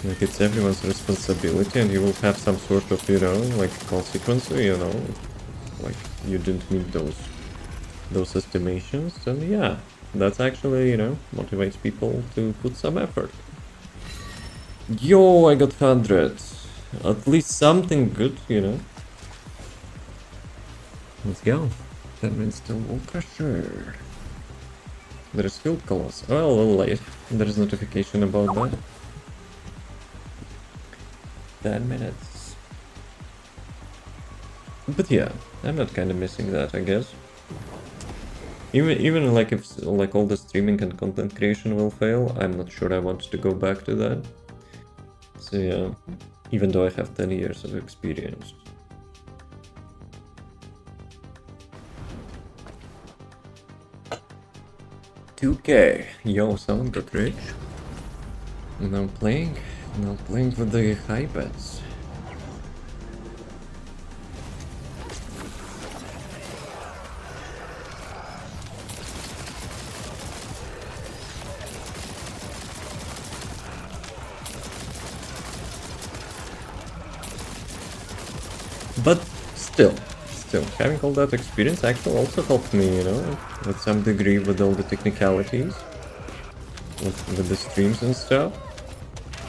like it's everyone's responsibility and you will have some sort of, you know, like consequence, you know, like you didn't meet those estimations, then yeah, that's actually, you know, motivates people to put some effort. Yo, I got 100. At least something good, you know. Let's go. 10 minutes till wall crusher. There is field calls. Oh, a little late. There is notification about that. 10 minutes. But yeah, I'm not kind of missing that, I guess. Even like if like all the streaming and content creation will fail, I'm not sure I want to go back to that. So yeah, even though I have 10 years of experience. $2K. Yo, someone got rich. Now playing for the high bets. But still, having all that experience actually also helped me, you know, with some degree with all the technicalities, with the streams and stuff.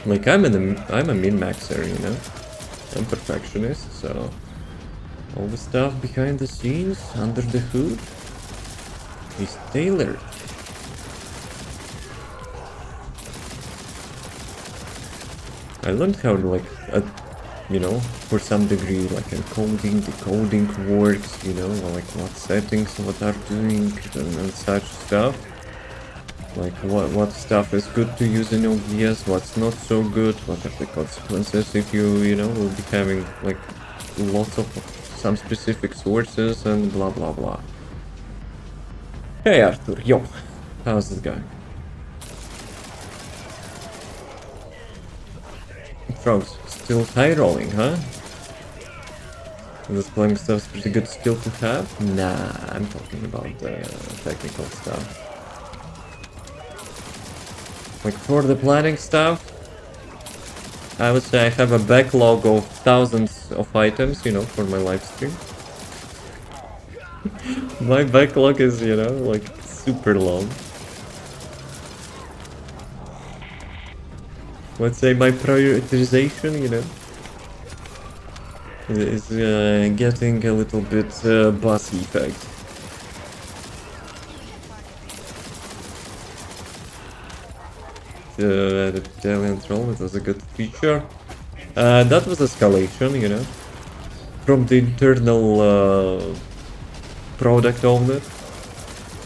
Like I'm a min-maxer, you know, I'm perfectionist, so all the stuff behind the scenes, under the hood, is tailored. I learned how to like, you know, for some degree, like encoding, decoding works, you know, like what settings, what are doing, and such stuff. Like what stuff is good to use in OBS, what's not so good, what are the consequences if you know, will be having like lots of some specific sources and blah blah blah. Hey Arthur, yo, how's it going? Frogs, still high rolling, huh? This playing stuff's pretty good skill to have? Nah, I'm talking about the technical stuff. Like for the planning stuff, I would say I have a backlog of thousands of items, you know, for my live stream. My backlog is, you know, like super long. Let's say my prioritization, you know, is getting a little bit boss effect. The Italian troll, it was a good feature. That was escalation, you know, from the internal product owner.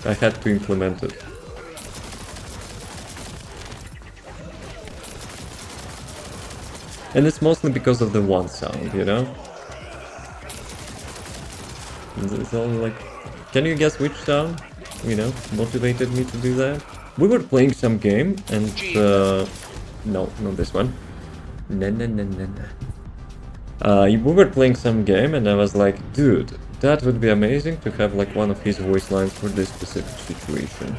I had to implement it. And it's mostly because of the one sound, you know? It's all like... Can you guess which sound, you know, motivated me to do that? We were playing some game and... no, not this one. No. We were playing some game and I was like, dude, that would be amazing to have like one of his voice lines for this specific situation.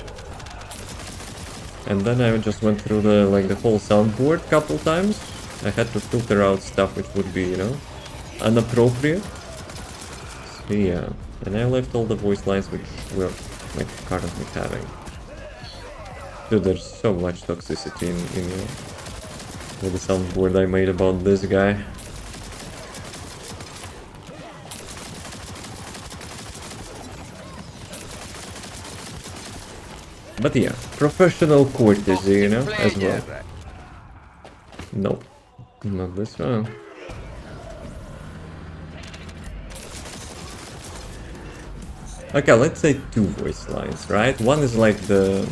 And then I just went through the whole soundboard a couple times. I had to filter out stuff which would be, you know, inappropriate. So yeah, and I left all the voice lines which we're like currently having. Dude, there's so much toxicity in with the soundboard I made about this guy. But yeah, professional courtesy, you know, as well. Nope. Not this one. Okay, let's say two voice lines, right? One is like the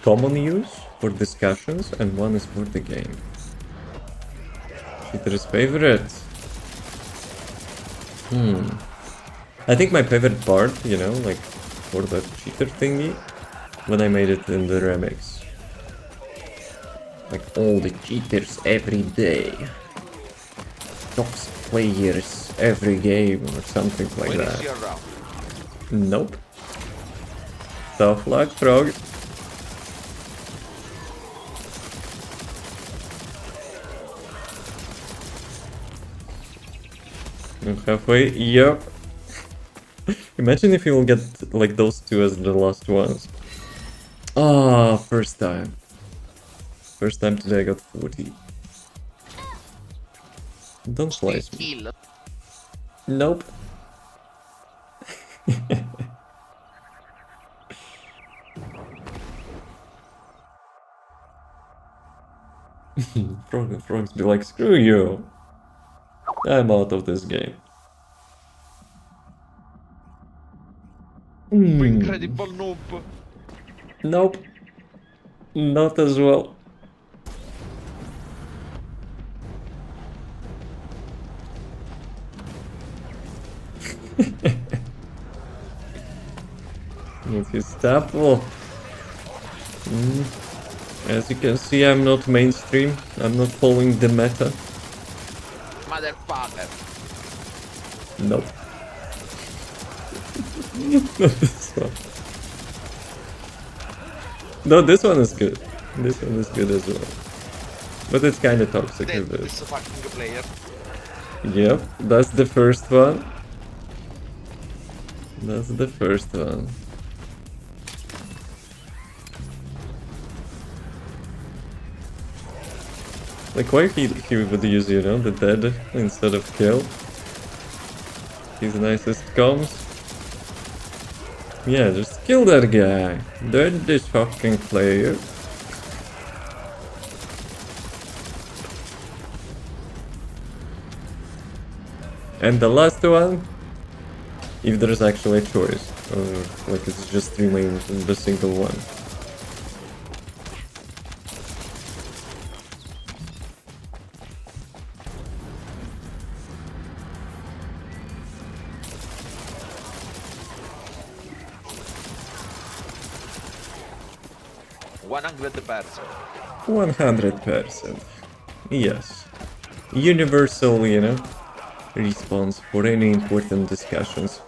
common use for discussions and one is for the game. Cheater's favorite. I think my favorite part, you know, like for the cheater thingy, when I made it in the remix. Like all the cheaters every day. Toxic players every game or something like When is that. your round? Nope. Tough luck, frog. Halfway, yep. Imagine if you will get like those two as the last ones. Ah, first time. First time today I got 40. Don't slice me. Kill. Nope. Frogs be like, screw you. I'm out of this game. Incredible noob. Nope. Not as well. It's his staple. As you can see, I'm not mainstream. I'm not following the meta. Motherfucker. Nope. Not this one. No, this one is good. This one is good as well. But it's kind of toxic Dead as this. this fucking player. Yep, that's the first one. That's the first one. Like, why he would use, you know, the dead instead of kill? His nicest comms. Yeah, just kill that guy. Dead this fucking player. And the last one, if there's actually a choice, or like it's just remains the single one. %100%. 100%. Yes. Universal, you know, response for any important discussions.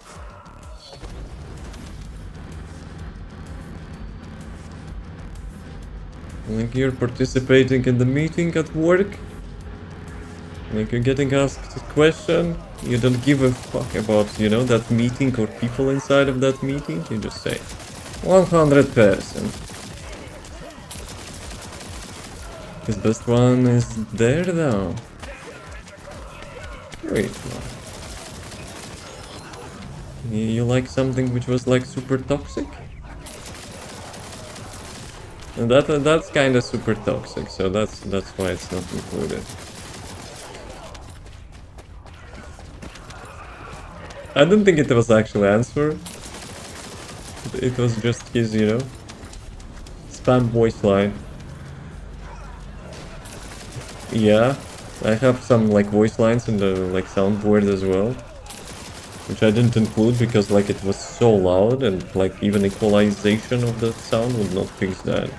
Like you're participating in the meeting at work. Like you're getting asked a question. You don't give a fuck about, you know, that meeting or people inside of that meeting. You just say 100%. His best one is there though. Wait, you like something which was like super toxic? And that's kind of super toxic, so that's why it's not included. I don't think it was actually answer. It was just his, you know, spam voice line. Yeah, I have some like voice lines in the like soundboard as well, which I didn't include because like it was so loud and like even equalization of the sound would not fix that.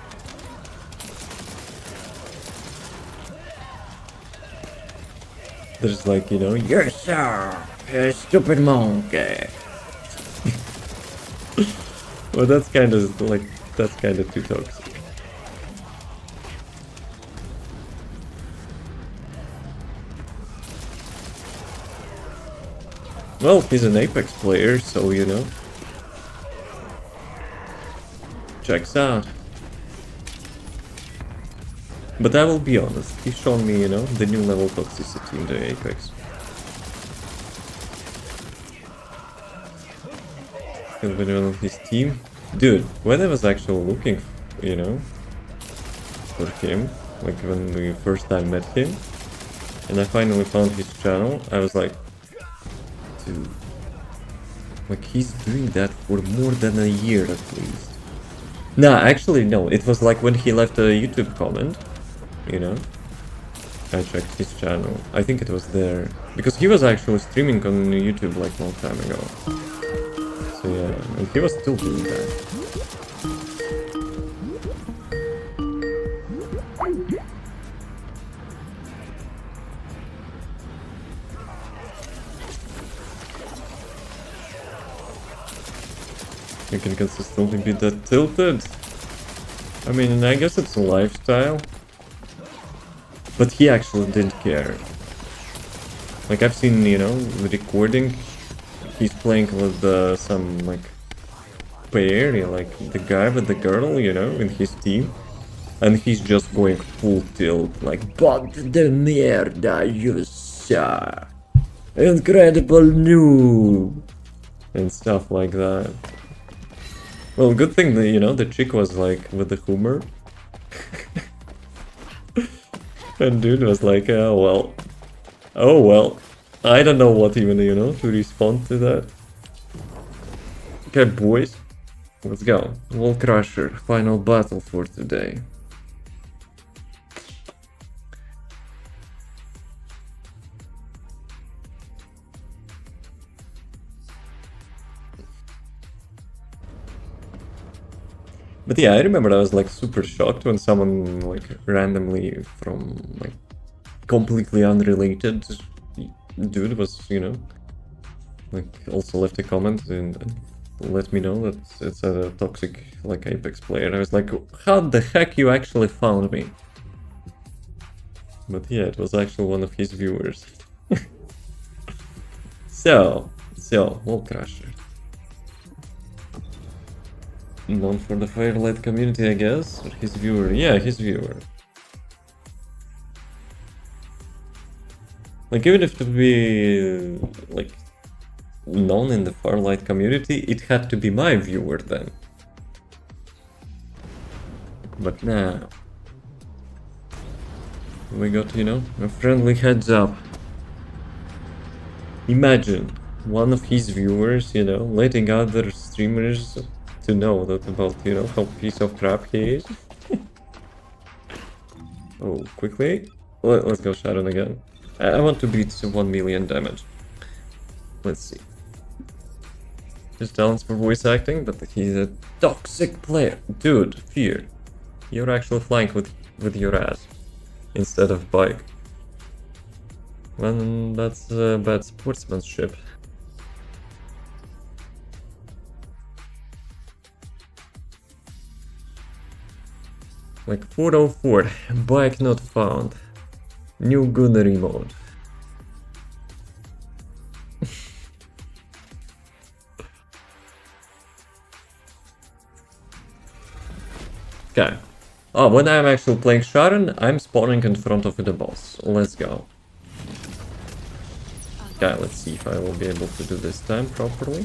There's like, you know, yes sir, you stupid monkey. Well, that's kind of like, that's kind of too toxic. Well, he's an Apex player, so you know. Checks out. But I will be honest, he's shown me, you know, the new level toxicity in the Apex. He'll be on his team. Dude, when I was actually looking, you know, for him, like when we first time met him, and I finally found his channel, I was like, dude, like he's doing that for more than a year at least. Nah, actually no, it was like when he left a YouTube comment, you know, I checked his channel. I think it was there. Because he was actually streaming on YouTube like a long time ago. So yeah, and he was still doing that. You can consistently be that tilted. I mean, I guess it's a lifestyle. But he actually didn't care. Like, I've seen, you know, the recording. He's playing with some, like, pair, yeah, like the guy with the girl, you know, in his team. And he's just going full tilt, like, but the mierda, you saw. Incredible noob. And stuff like that. Well, good thing that, you know, the chick was like with the humor. And dude was like, oh well. Oh well. I don't know what even, you know, to respond to that. Okay, boys. Let's go. Wall Crusher, final battle for today. But yeah, I remember I was like super shocked when someone like randomly from like completely unrelated dude was, you know, like also left a comment and let me know that it's a toxic like Apex player. I was like, how the heck you actually found me? But yeah, it was actually one of his viewers. So, Wall Crusher. Known for the Firelight community, I guess, or his viewer. Yeah, his viewer. Like, even if to be like known in the Firelight community, it had to be my viewer then. But now we got, you know, a friendly heads up. Imagine one of his viewers, you know, letting other streamers to know that about, you know, how piece of crap he is. Oh, quickly. Let's go Sharen again. I want to beat 1 million damage. Let's see. His talents for voice acting, but he's a toxic player. Dude, Fear. You're actually flying with your ass instead of bike. Well, that's bad sportsmanship. Like 404, bike not found. New gunnery mode. Okay. Oh, when I'm actually playing Sharen, I'm spawning in front of the boss. Let's go. Okay, let's see if I will be able to do this time properly.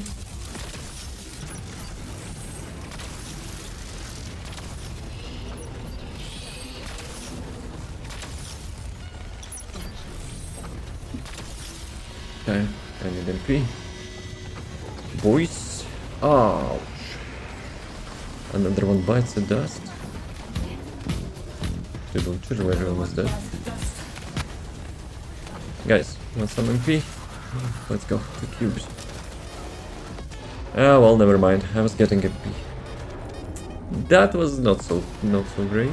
Okay, I need MP. Boys. Ouch. Another one bites the dust. Dude, where was that? Guys, want some MP? Let's go, the cubes. Ah, well, never mind. I was getting MP. That was not so great.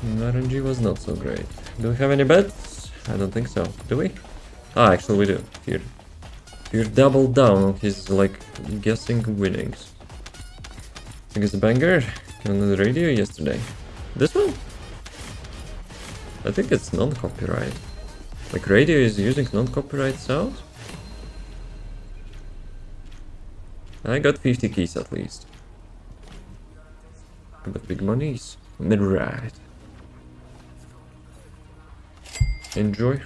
RNG was not so great. Do we have any bets? I don't think so. Do we? Ah, actually we do. Here doubled down on his, like, guessing winnings. I think it's a banger on the radio yesterday. This one? I think it's non-copyright. Like, radio is using non-copyright sound? I got 50 keys at least. But big monies. Right. Enjoy.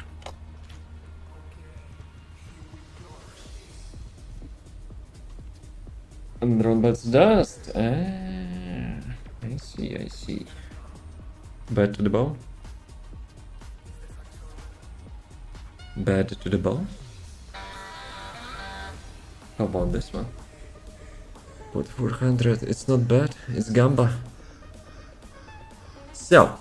And drone bats dust. Ah, I see. Bad to the bone. Bad to the bone. How about this one? Put 400. It's not bad. It's gamba. So.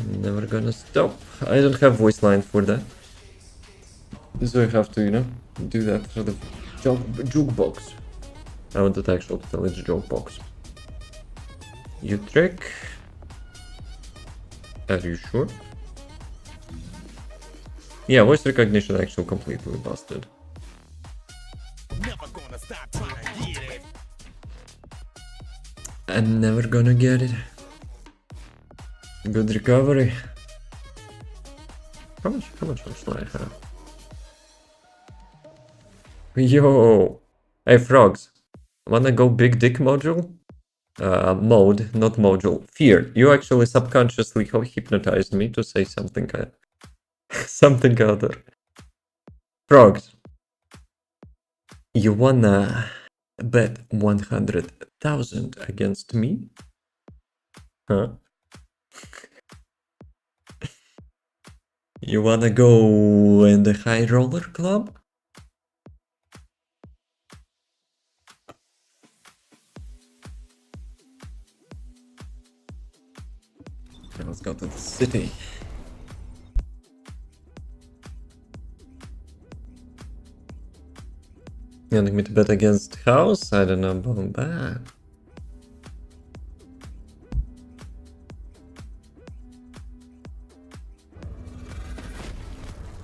Never gonna stop. I don't have voice line for that. So I have to, you know, do that for the jukebox. I wanted to actually tell it's jukebox. You trick. Are you sure? Yeah, voice recognition actually completely busted. I'm never gonna get it. Good recovery. How much do I have? Yo! Hey frogs. Wanna go big dick module? Mode, not module. Fear. You actually subconsciously hypnotized me to say something something other. Frogs. You wanna bet 100,000 against me? Huh? You wanna go in the high roller club? Let's go to the city. You want me to bet against house? I don't know about that.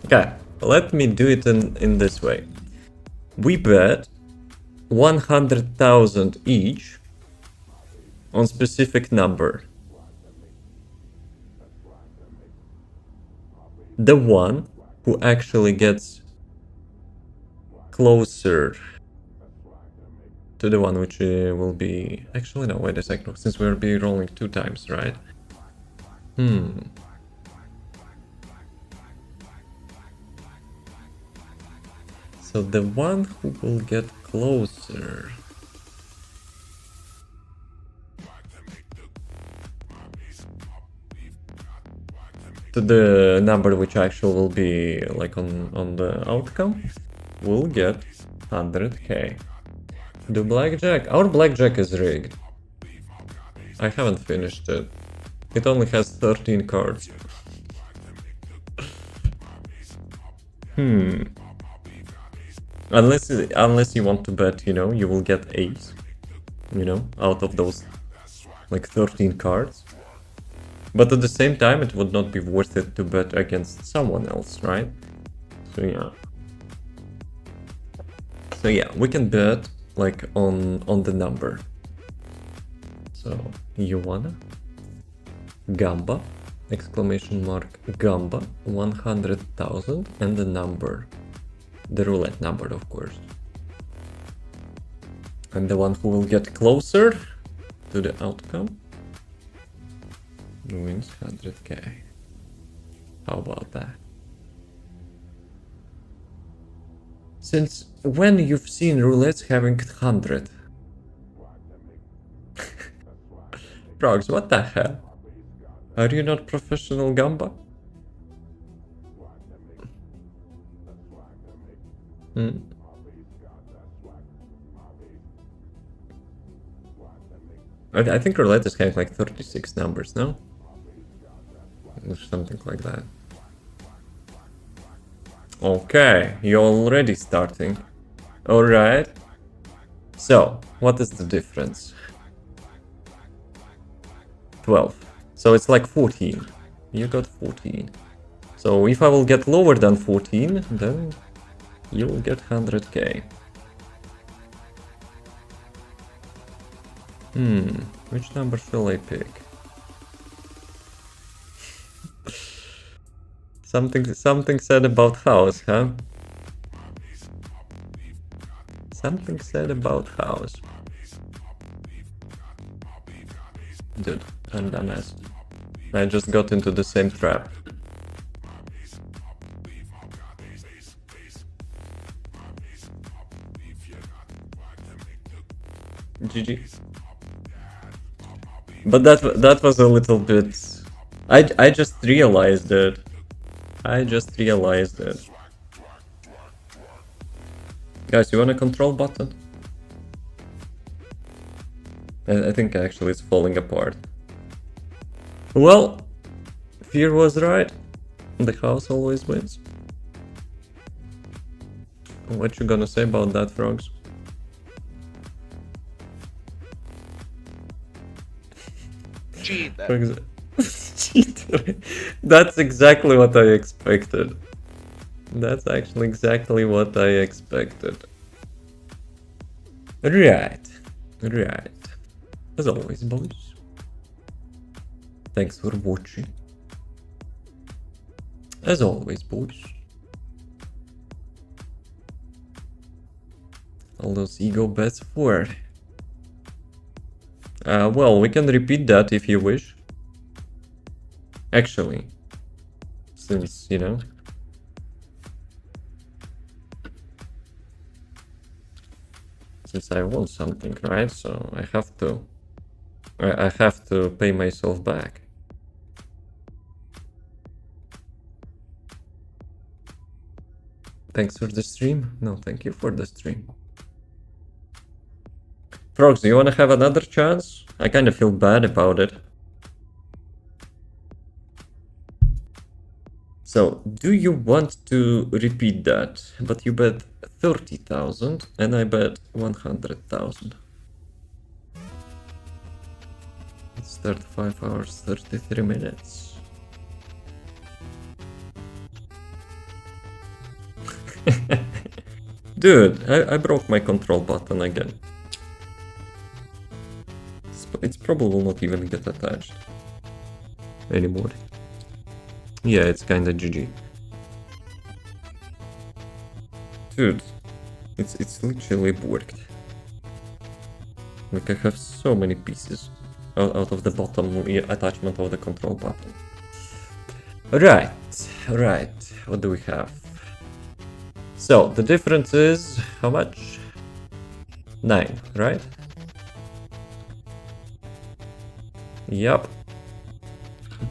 Okay, let me do it in this way. We bet 100,000 each on specific number. The one who actually gets closer to the one which will be... Actually, no, wait a second, since we'll be rolling 2 times, right? So the one who will get closer... to the number which actually will be like on the outcome will get 100k. Do blackjack? Our blackjack is rigged. I haven't finished it. It only has 13 cards. Unless you want to bet, you know, you will get 8, you know, out of those like 13 cards. But at the same time, it would not be worth it to bet against someone else, right? So yeah, we can bet like on the number. So you wanna Gamba, exclamation mark Gamba, 100,000 and the number, the roulette number, of course. And the one who will get closer to the outcome wins 100k. How about that? Since when you've seen roulettes having 100? Frogs, what the hell? Are you not professional Gamba? I think roulette is having like 36 numbers, no? Or something like that. Okay, you're already starting. Alright. So, what is the difference? 12. So it's like 14. You got 14. So if I will get lower than 14, then you will get 100k. Which number shall I pick? Something said about house, huh? Something said about house. Dude, I'm dumbass. I just got into the same trap. GG. But that was a little bit... I just realized it. Guys, you want a control button? I think actually it's falling apart. Well, Fear was right. The house always wins. What you gonna say about that, Frogs? Cheater. Cheater. That's exactly what I expected. That's actually exactly what I expected. Right. Right. As always, boys. Thanks for watching. As always, boys. All those ego bets for. Well, we can repeat that if you wish. Actually, since, you know. Since I want something, right? So I have to. I have to pay myself back. Thanks for the stream. No, thank you for the stream. Frogs, do you want to have another chance? I kind of feel bad about it. So, do you want to repeat that? But you bet 30,000 and I bet 100,000. It's 35 hours, 33 minutes. Dude, I broke my control button again. It's probably not even get attached anymore. Yeah, it's kinda GG. Dude, it's literally worked. Like I have so many pieces out of the bottom attachment of the control button. Right. What do we have? So the difference is how much? 9, right? Yup.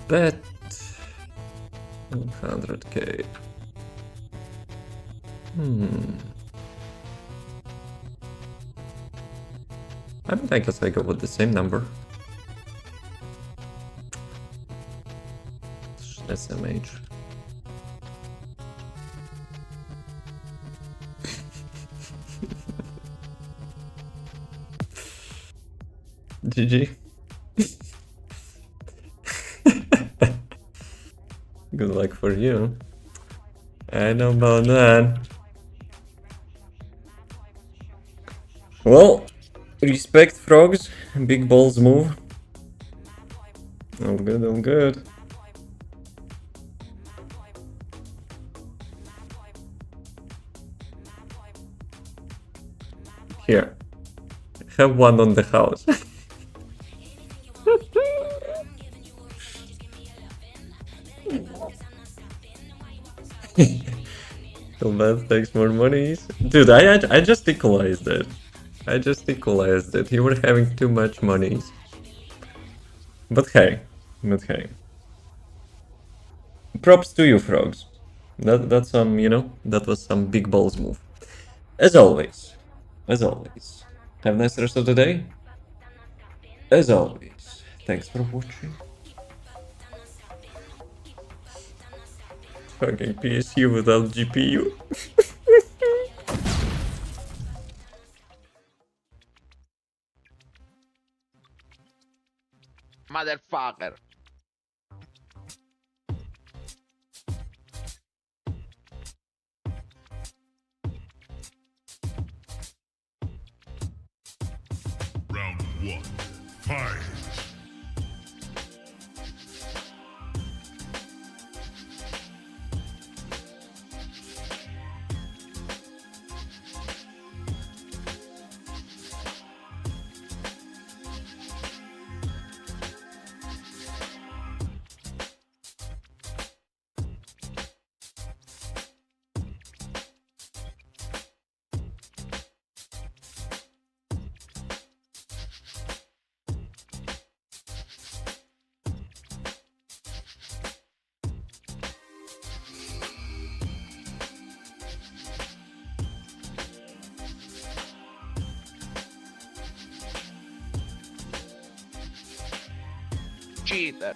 Bet 100k. I mean, I guess I go with the same number. SMH. GG. Good luck for you. I know about that. Well, respect, Frogs. Big balls move. All good, all good. Here. Have one on the house. Bad takes more monies. Dude, I just equalized it. You were having too much monies. But hey. Props to you, Frogs. That's some, you know, that was some big balls move. As always. Have a nice rest of the day. As always. Thanks for watching. Fucking PSU without GPU. Motherfucker. Round 1. Fight. Cheater.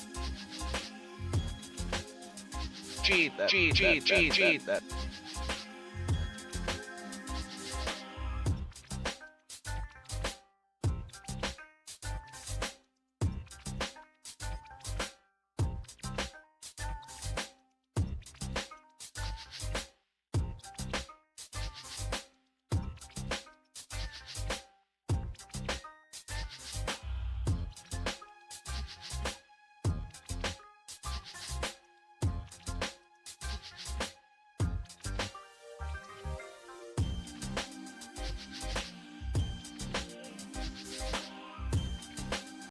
cheat that.